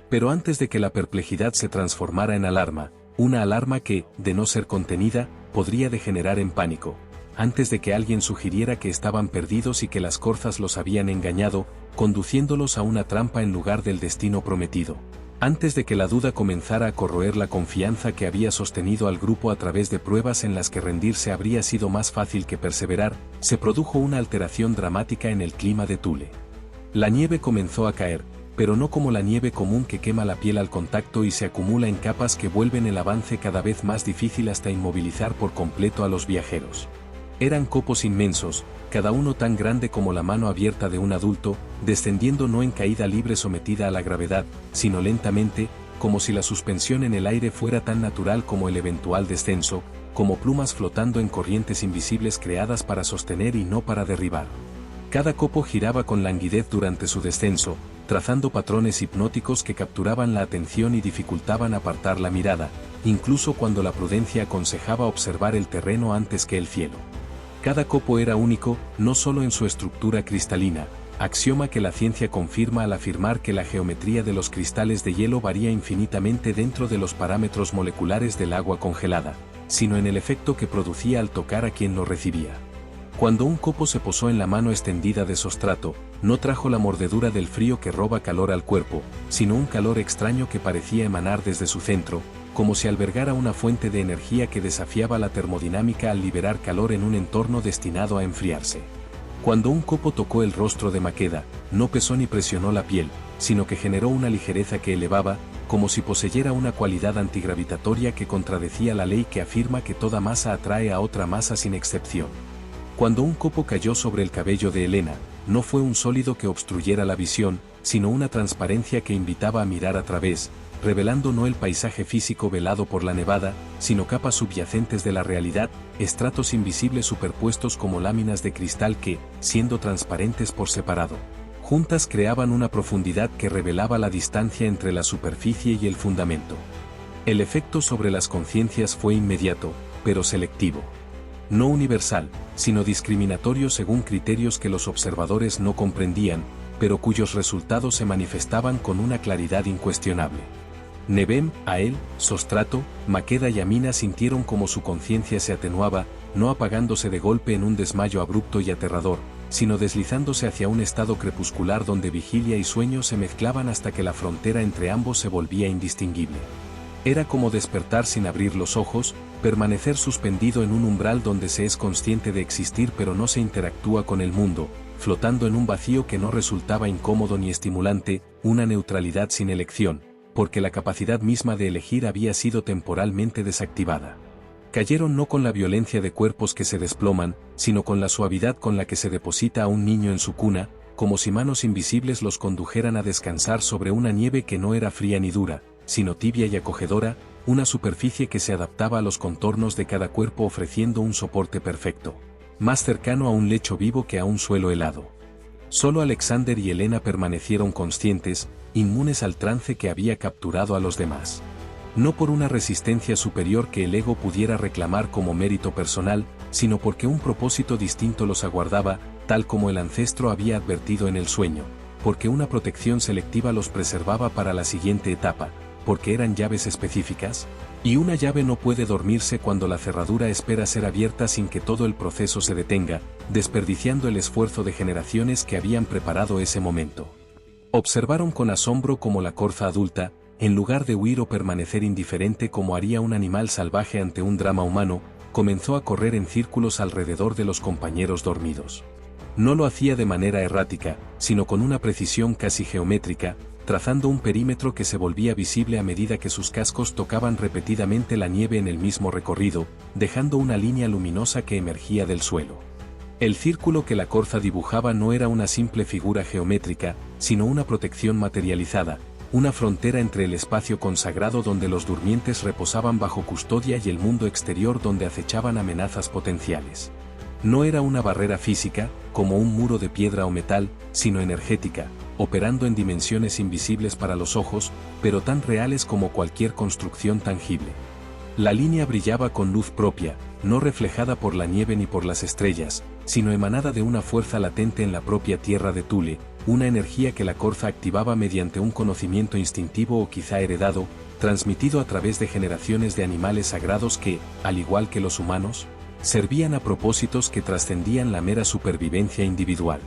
Pero antes de que la perplejidad se transformara en alarma, una alarma que, de no ser contenida, podría degenerar en pánico, antes de que alguien sugiriera que estaban perdidos y que las corzas los habían engañado, conduciéndolos a una trampa en lugar del destino prometido. Antes de que la duda comenzara a corroer la confianza que había sostenido al grupo a través de pruebas en las que rendirse habría sido más fácil que perseverar, se produjo una alteración dramática en el clima de Thule. La nieve comenzó a caer, pero no como la nieve común que quema la piel al contacto y se acumula en capas que vuelven el avance cada vez más difícil hasta inmovilizar por completo a los viajeros. Eran copos inmensos, cada uno tan grande como la mano abierta de un adulto, descendiendo no en caída libre sometida a la gravedad, sino lentamente, como si la suspensión en el aire fuera tan natural como el eventual descenso, como plumas flotando en corrientes invisibles creadas para sostener y no para derribar. Cada copo giraba con languidez durante su descenso, trazando patrones hipnóticos que capturaban la atención y dificultaban apartar la mirada, incluso cuando la prudencia aconsejaba observar el terreno antes que el cielo. Cada copo era único, no solo en su estructura cristalina, axioma que la ciencia confirma al afirmar que la geometría de los cristales de hielo varía infinitamente dentro de los parámetros moleculares del agua congelada, sino en el efecto que producía al tocar a quien lo recibía. Cuando un copo se posó en la mano extendida de Sostrato, no trajo la mordedura del frío que roba calor al cuerpo, sino un calor extraño que parecía emanar desde su centro, como si albergara una fuente de energía que desafiaba la termodinámica al liberar calor en un entorno destinado a enfriarse. Cuando un copo tocó el rostro de Makeda, no pesó ni presionó la piel, sino que generó una ligereza que elevaba, como si poseyera una cualidad antigravitatoria que contradecía la ley que afirma que toda masa atrae a otra masa sin excepción. Cuando un copo cayó sobre el cabello de Helena, no fue un sólido que obstruyera la visión, sino una transparencia que invitaba a mirar a través, revelando no el paisaje físico velado por la nevada, sino capas subyacentes de la realidad, estratos invisibles superpuestos como láminas de cristal que, siendo transparentes por separado, juntas creaban una profundidad que revelaba la distancia entre la superficie y el fundamento. El efecto sobre las conciencias fue inmediato, pero selectivo. No universal, sino discriminatorio según criterios que los observadores no comprendían, pero cuyos resultados se manifestaban con una claridad incuestionable. Nevem, Ael, Sostrato, Makeda y Amina sintieron como su conciencia se atenuaba, no apagándose de golpe en un desmayo abrupto y aterrador, sino deslizándose hacia un estado crepuscular donde vigilia y sueño se mezclaban hasta que la frontera entre ambos se volvía indistinguible. Era como despertar sin abrir los ojos, permanecer suspendido en un umbral donde se es consciente de existir pero no se interactúa con el mundo, flotando en un vacío que no resultaba incómodo ni estimulante, una neutralidad sin elección, porque la capacidad misma de elegir había sido temporalmente desactivada. Cayeron no con la violencia de cuerpos que se desploman, sino con la suavidad con la que se deposita a un niño en su cuna, como si manos invisibles los condujeran a descansar sobre una nieve que no era fría ni dura, sino tibia y acogedora, una superficie que se adaptaba a los contornos de cada cuerpo ofreciendo un soporte perfecto, más cercano a un lecho vivo que a un suelo helado. Solo Alexander y Helena permanecieron conscientes, inmunes al trance que había capturado a los demás. No por una resistencia superior que el ego pudiera reclamar como mérito personal, sino porque un propósito distinto los aguardaba, tal como el ancestro había advertido en el sueño, porque una protección selectiva los preservaba para la siguiente etapa, porque eran llaves específicas, y una llave no puede dormirse cuando la cerradura espera ser abierta sin que todo el proceso se detenga, desperdiciando el esfuerzo de generaciones que habían preparado ese momento. Observaron con asombro cómo la corza adulta, en lugar de huir o permanecer indiferente como haría un animal salvaje ante un drama humano, comenzó a correr en círculos alrededor de los compañeros dormidos. No lo hacía de manera errática, sino con una precisión casi geométrica, trazando un perímetro que se volvía visible a medida que sus cascos tocaban repetidamente la nieve en el mismo recorrido, dejando una línea luminosa que emergía del suelo. El círculo que la corza dibujaba no era una simple figura geométrica, sino una protección materializada, una frontera entre el espacio consagrado donde los durmientes reposaban bajo custodia y el mundo exterior donde acechaban amenazas potenciales. No era una barrera física, como un muro de piedra o metal, sino energética, operando en dimensiones invisibles para los ojos, pero tan reales como cualquier construcción tangible. La línea brillaba con luz propia, no reflejada por la nieve ni por las estrellas, sino emanada de una fuerza latente en la propia tierra de Thule, una energía que la Corza activaba mediante un conocimiento instintivo o quizá heredado, transmitido a través de generaciones de animales sagrados que, al igual que los humanos, servían a propósitos que trascendían la mera supervivencia individual.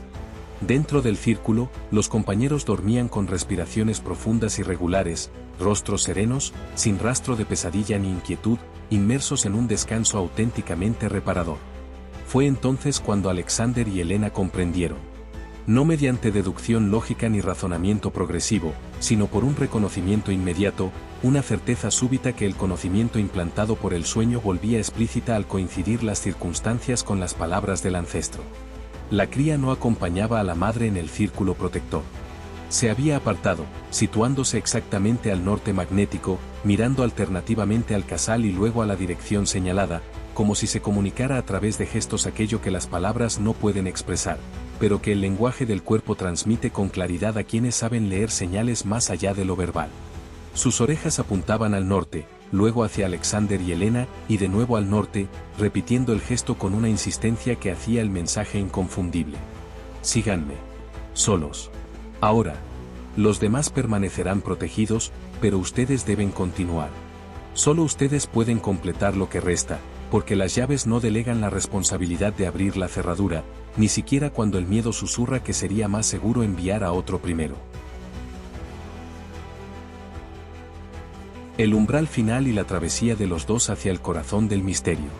Dentro del círculo, los compañeros dormían con respiraciones profundas y regulares, rostros serenos, sin rastro de pesadilla ni inquietud, inmersos en un descanso auténticamente reparador. Fue entonces cuando Alexander y Helena comprendieron. No mediante deducción lógica ni razonamiento progresivo, sino por un reconocimiento inmediato, una certeza súbita que el conocimiento implantado por el sueño volvía explícita al coincidir las circunstancias con las palabras del ancestro. La cría no acompañaba a la madre en el círculo protector. Se había apartado, situándose exactamente al norte magnético, mirando alternativamente al casal y luego a la dirección señalada, como si se comunicara a través de gestos aquello que las palabras no pueden expresar, pero que el lenguaje del cuerpo transmite con claridad a quienes saben leer señales más allá de lo verbal. Sus orejas apuntaban al norte, luego hacia Alexander y Helena, y de nuevo al norte, repitiendo el gesto con una insistencia que hacía el mensaje inconfundible. Síganme. Solos. Ahora. Los demás permanecerán protegidos, pero ustedes deben continuar. Solo ustedes pueden completar lo que resta, porque las llaves no delegan la responsabilidad de abrir la cerradura, ni siquiera cuando el miedo susurra que sería más seguro enviar a otro primero. El umbral final y la travesía de los dos hacia el corazón del misterio.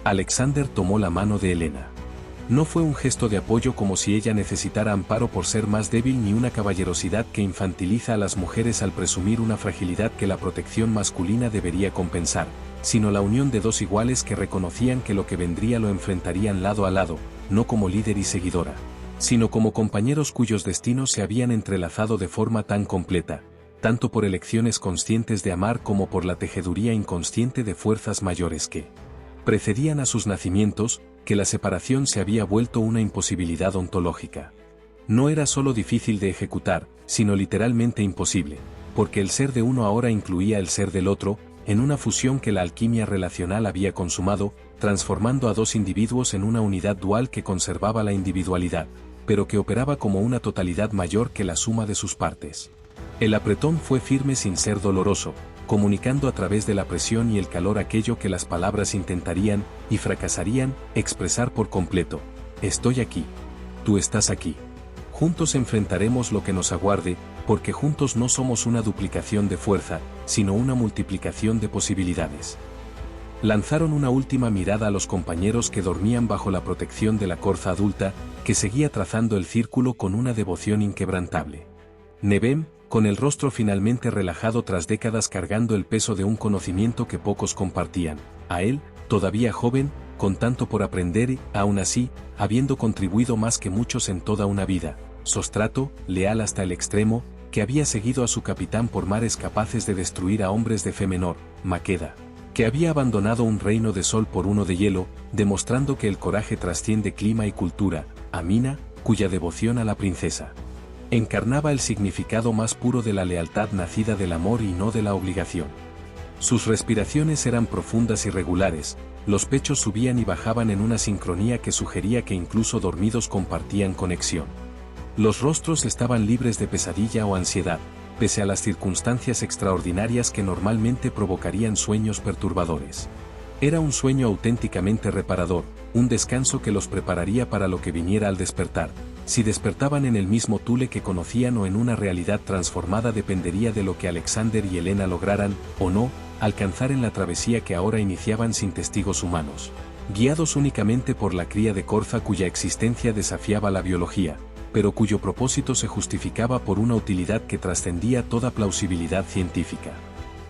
Alexander tomó la mano de Helena. No fue un gesto de apoyo como si ella necesitara amparo por ser más débil ni una caballerosidad que infantiliza a las mujeres al presumir una fragilidad que la protección masculina debería compensar, sino la unión de dos iguales que reconocían que lo que vendría lo enfrentarían lado a lado, no como líder y seguidora, sino como compañeros cuyos destinos se habían entrelazado de forma tan completa, tanto por elecciones conscientes de amar como por la tejeduría inconsciente de fuerzas mayores que precedían a sus nacimientos, que la separación se había vuelto una imposibilidad ontológica. No era solo difícil de ejecutar, sino literalmente imposible, porque el ser de uno ahora incluía el ser del otro, en una fusión que la alquimia relacional había consumado, transformando a dos individuos en una unidad dual que conservaba la individualidad, pero que operaba como una totalidad mayor que la suma de sus partes. El apretón fue firme sin ser doloroso, comunicando a través de la presión y el calor aquello que las palabras intentarían, y fracasarían, expresar por completo. Estoy aquí. Tú estás aquí. Juntos enfrentaremos lo que nos aguarde, porque juntos no somos una duplicación de fuerza, sino una multiplicación de posibilidades. Lanzaron una última mirada a los compañeros que dormían bajo la protección de la Corza adulta, que seguía trazando el círculo con una devoción inquebrantable. Nevem, con el rostro finalmente relajado tras décadas cargando el peso de un conocimiento que pocos compartían, a él, todavía joven, con tanto por aprender y, aún así, habiendo contribuido más que muchos en toda una vida, Sostrato, leal hasta el extremo, que había seguido a su capitán por mares capaces de destruir a hombres de fe menor, Maqueda, que había abandonado un reino de sol por uno de hielo, demostrando que el coraje trasciende clima y cultura, Amina, cuya devoción a la princesa encarnaba el significado más puro de la lealtad nacida del amor y no de la obligación. Sus respiraciones eran profundas y regulares, los pechos subían y bajaban en una sincronía que sugería que incluso dormidos compartían conexión. Los rostros estaban libres de pesadilla o ansiedad, pese a las circunstancias extraordinarias que normalmente provocarían sueños perturbadores. Era un sueño auténticamente reparador, un descanso que los prepararía para lo que viniera al despertar. Si despertaban en el mismo Thule que conocían o en una realidad transformada dependería de lo que Alexander y Helena lograran, o no, alcanzar en la travesía que ahora iniciaban sin testigos humanos, guiados únicamente por la cría de Corza cuya existencia desafiaba la biología, pero cuyo propósito se justificaba por una utilidad que trascendía toda plausibilidad científica.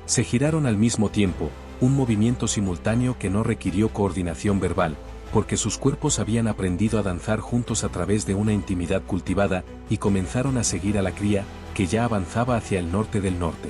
Se giraron al mismo tiempo, un movimiento simultáneo que no requirió coordinación verbal, porque sus cuerpos habían aprendido a danzar juntos a través de una intimidad cultivada, y comenzaron a seguir a la cría, que ya avanzaba hacia el norte del norte.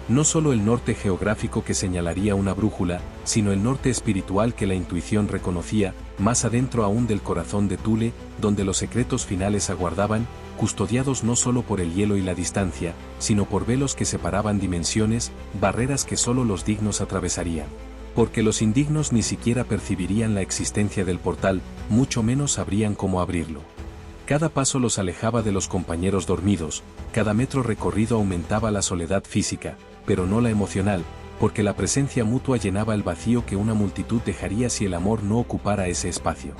No solo el norte geográfico que señalaría una brújula, sino el norte espiritual que la intuición reconocía, más adentro aún del corazón de Thule, donde los secretos finales aguardaban, custodiados no solo por el hielo y la distancia, sino por velos que separaban dimensiones, barreras que solo los dignos atravesarían. Porque los indignos ni siquiera percibirían la existencia del portal, mucho menos sabrían cómo abrirlo. Cada paso los alejaba de los compañeros dormidos, cada metro recorrido aumentaba la soledad física, pero no la emocional, porque la presencia mutua llenaba el vacío que una multitud dejaría si el amor no ocupara ese espacio.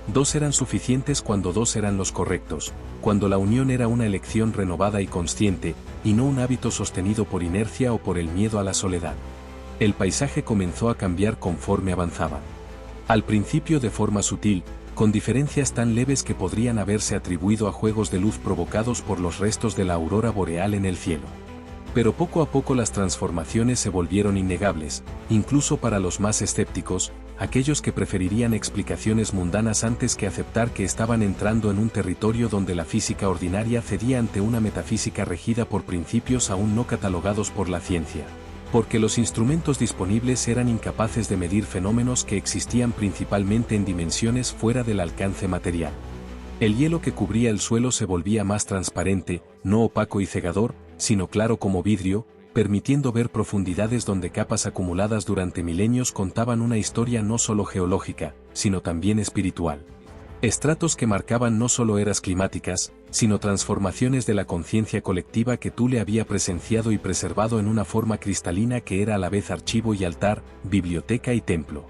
Dos eran suficientes cuando dos eran los correctos, cuando la unión era una elección renovada y consciente, y no un hábito sostenido por inercia o por el miedo a la soledad. El paisaje comenzó a cambiar conforme avanzaba. Al principio de forma sutil, con diferencias tan leves que podrían haberse atribuido a juegos de luz provocados por los restos de la aurora boreal en el cielo. Pero poco a poco las transformaciones se volvieron innegables, incluso para los más escépticos, aquellos que preferirían explicaciones mundanas antes que aceptar que estaban entrando en un territorio donde la física ordinaria cedía ante una metafísica regida por principios aún no catalogados por la ciencia. Porque los instrumentos disponibles eran incapaces de medir fenómenos que existían principalmente en dimensiones fuera del alcance material. El hielo que cubría el suelo se volvía más transparente, no opaco y cegador, sino claro como vidrio, permitiendo ver profundidades donde capas acumuladas durante milenios contaban una historia no solo geológica, sino también espiritual. Estratos que marcaban no solo eras climáticas, sino transformaciones de la conciencia colectiva que Thule había presenciado y preservado en una forma cristalina que era a la vez archivo y altar, biblioteca y templo.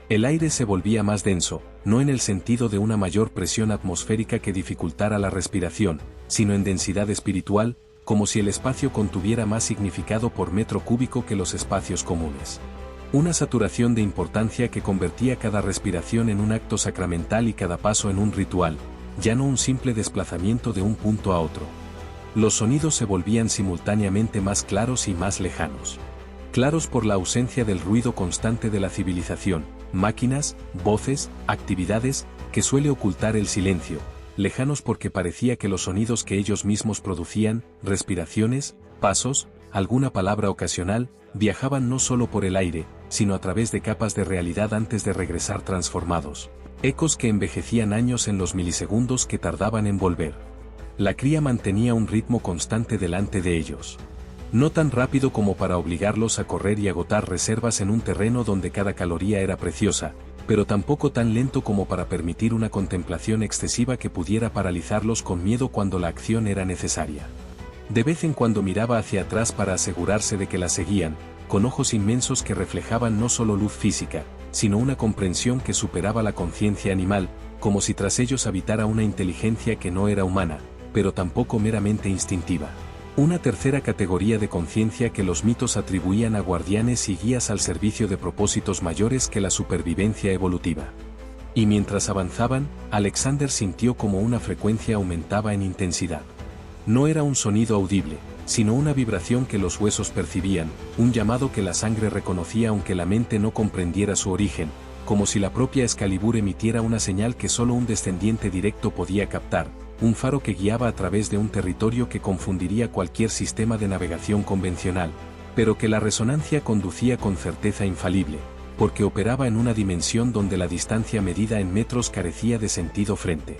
El aire se volvía más denso, no en el sentido de una mayor presión atmosférica que dificultara la respiración, sino en densidad espiritual, como si el espacio contuviera más significado por metro cúbico que los espacios comunes. Una saturación de importancia que convertía cada respiración en un acto sacramental y cada paso en un ritual, ya no un simple desplazamiento de un punto a otro. Los sonidos se volvían simultáneamente más claros y más lejanos. Claros por la ausencia del ruido constante de la civilización, máquinas, voces, actividades, que suele ocultar el silencio, lejanos porque parecía que los sonidos que ellos mismos producían, respiraciones, pasos, alguna palabra ocasional, viajaban no solo por el aire, sino a través de capas de realidad antes de regresar transformados. Ecos que envejecían años en los milisegundos que tardaban en volver. La cría mantenía un ritmo constante delante de ellos. No tan rápido como para obligarlos a correr y agotar reservas en un terreno donde cada caloría era preciosa, pero tampoco tan lento como para permitir una contemplación excesiva que pudiera paralizarlos con miedo cuando la acción era necesaria. De vez en cuando miraba hacia atrás para asegurarse de que la seguían, con ojos inmensos que reflejaban no solo luz física, sino una comprensión que superaba la conciencia animal, como si tras ellos habitara una inteligencia que no era humana, pero tampoco meramente instintiva. Una tercera categoría de conciencia que los mitos atribuían a guardianes y guías al servicio de propósitos mayores que la supervivencia evolutiva. Y mientras avanzaban, Alexander sintió como una frecuencia aumentaba en intensidad. No era un sonido audible, sino una vibración que los huesos percibían, un llamado que la sangre reconocía aunque la mente no comprendiera su origen, como si la propia Excalibur emitiera una señal que solo un descendiente directo podía captar, un faro que guiaba a través de un territorio que confundiría cualquier sistema de navegación convencional, pero que la resonancia conducía con certeza infalible, porque operaba en una dimensión donde la distancia medida en metros carecía de sentido frente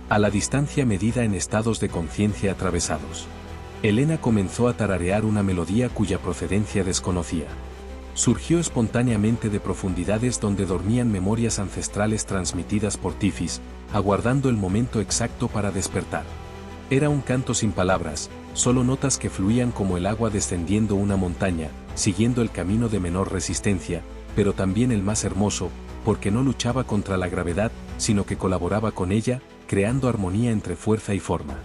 a la distancia medida en estados de conciencia atravesados. Elena comenzó a tararear una melodía cuya procedencia desconocía. Surgió espontáneamente de profundidades donde dormían memorias ancestrales transmitidas por Tifis, aguardando el momento exacto para despertar. Era un canto sin palabras, solo notas que fluían como el agua descendiendo una montaña, siguiendo el camino de menor resistencia, pero también el más hermoso, porque no luchaba contra la gravedad, sino que colaboraba con ella, creando armonía entre fuerza y forma.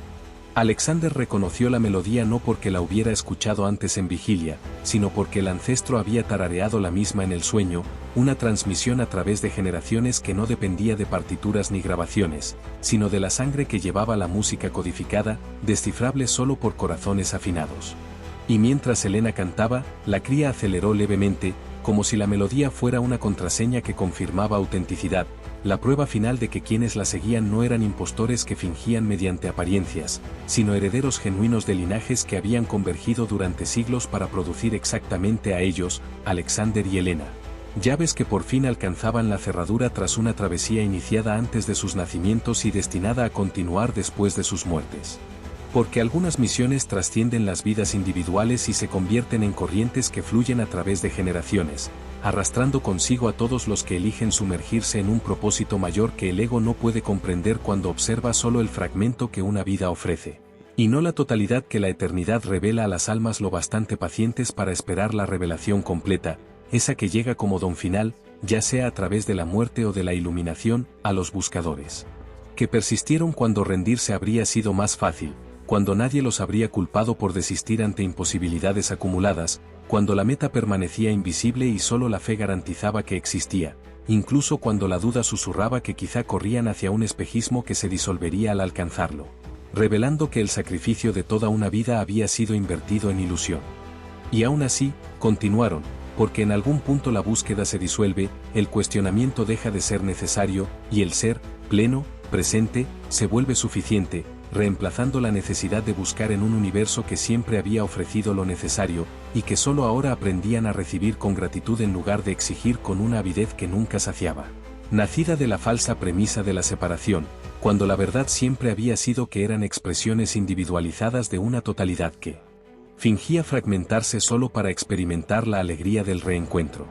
Alexander reconoció la melodía no porque la hubiera escuchado antes en vigilia, sino porque el ancestro había tarareado la misma en el sueño, una transmisión a través de generaciones que no dependía de partituras ni grabaciones, sino de la sangre que llevaba la música codificada, descifrable solo por corazones afinados. Y mientras Elena cantaba, la cría aceleró levemente, como si la melodía fuera una contraseña que confirmaba autenticidad, la prueba final de que quienes la seguían no eran impostores que fingían mediante apariencias, sino herederos genuinos de linajes que habían convergido durante siglos para producir exactamente a ellos, Alexander y Helena. Llaves que por fin alcanzaban la cerradura tras una travesía iniciada antes de sus nacimientos y destinada a continuar después de sus muertes. Porque algunas misiones trascienden las vidas individuales y se convierten en corrientes que fluyen a través de generaciones, arrastrando consigo a todos los que eligen sumergirse en un propósito mayor que el ego no puede comprender cuando observa solo el fragmento que una vida ofrece, y no la totalidad que la eternidad revela a las almas lo bastante pacientes para esperar la revelación completa, esa que llega como don final, ya sea a través de la muerte o de la iluminación, a los buscadores. Que persistieron cuando rendirse habría sido más fácil, cuando nadie los habría culpado por desistir ante imposibilidades acumuladas, cuando la meta permanecía invisible y solo la fe garantizaba que existía, incluso cuando la duda susurraba que quizá corrían hacia un espejismo que se disolvería al alcanzarlo, revelando que el sacrificio de toda una vida había sido invertido en ilusión. Y aún así, continuaron, porque en algún punto la búsqueda se disuelve, el cuestionamiento deja de ser necesario, y el ser, pleno, presente, se vuelve suficiente, reemplazando la necesidad de buscar en un universo que siempre había ofrecido lo necesario, y que solo ahora aprendían a recibir con gratitud en lugar de exigir con una avidez que nunca saciaba. Nacida de la falsa premisa de la separación, cuando la verdad siempre había sido que eran expresiones individualizadas de una totalidad que fingía fragmentarse solo para experimentar la alegría del reencuentro.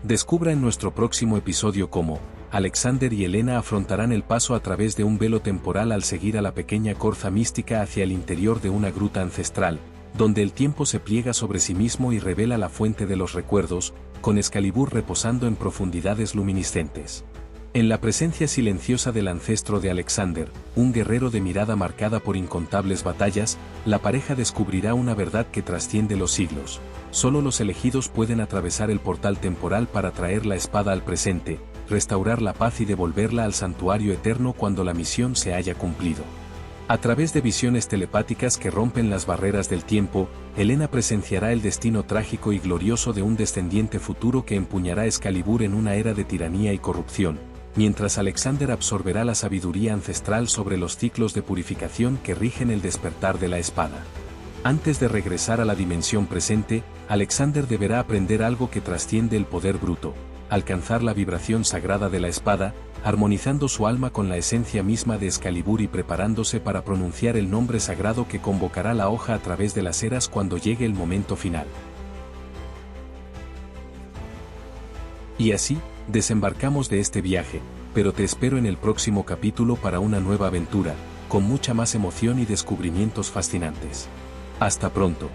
Descubra en nuestro próximo episodio cómo Alexander y Helena afrontarán el paso a través de un velo temporal al seguir a la pequeña corza mística hacia el interior de una gruta ancestral, donde el tiempo se pliega sobre sí mismo y revela la fuente de los recuerdos, con Excalibur reposando en profundidades luminiscentes. En la presencia silenciosa del ancestro de Alexander, un guerrero de mirada marcada por incontables batallas, la pareja descubrirá una verdad que trasciende los siglos. Solo los elegidos pueden atravesar el portal temporal para traer la espada al presente, restaurar la paz y devolverla al santuario eterno cuando la misión se haya cumplido. A través de visiones telepáticas que rompen las barreras del tiempo, Helena presenciará el destino trágico y glorioso de un descendiente futuro que empuñará Excalibur en una era de tiranía y corrupción, mientras Alexander absorberá la sabiduría ancestral sobre los ciclos de purificación que rigen el despertar de la espada. Antes de regresar a la dimensión presente, Alexander deberá aprender algo que trasciende el poder bruto, alcanzar la vibración sagrada de la espada, armonizando su alma con la esencia misma de Excalibur y preparándose para pronunciar el nombre sagrado que convocará la hoja a través de las eras cuando llegue el momento final. Y así, desembarcamos de este viaje, pero te espero en el próximo capítulo para una nueva aventura, con mucha más emoción y descubrimientos fascinantes. Hasta pronto.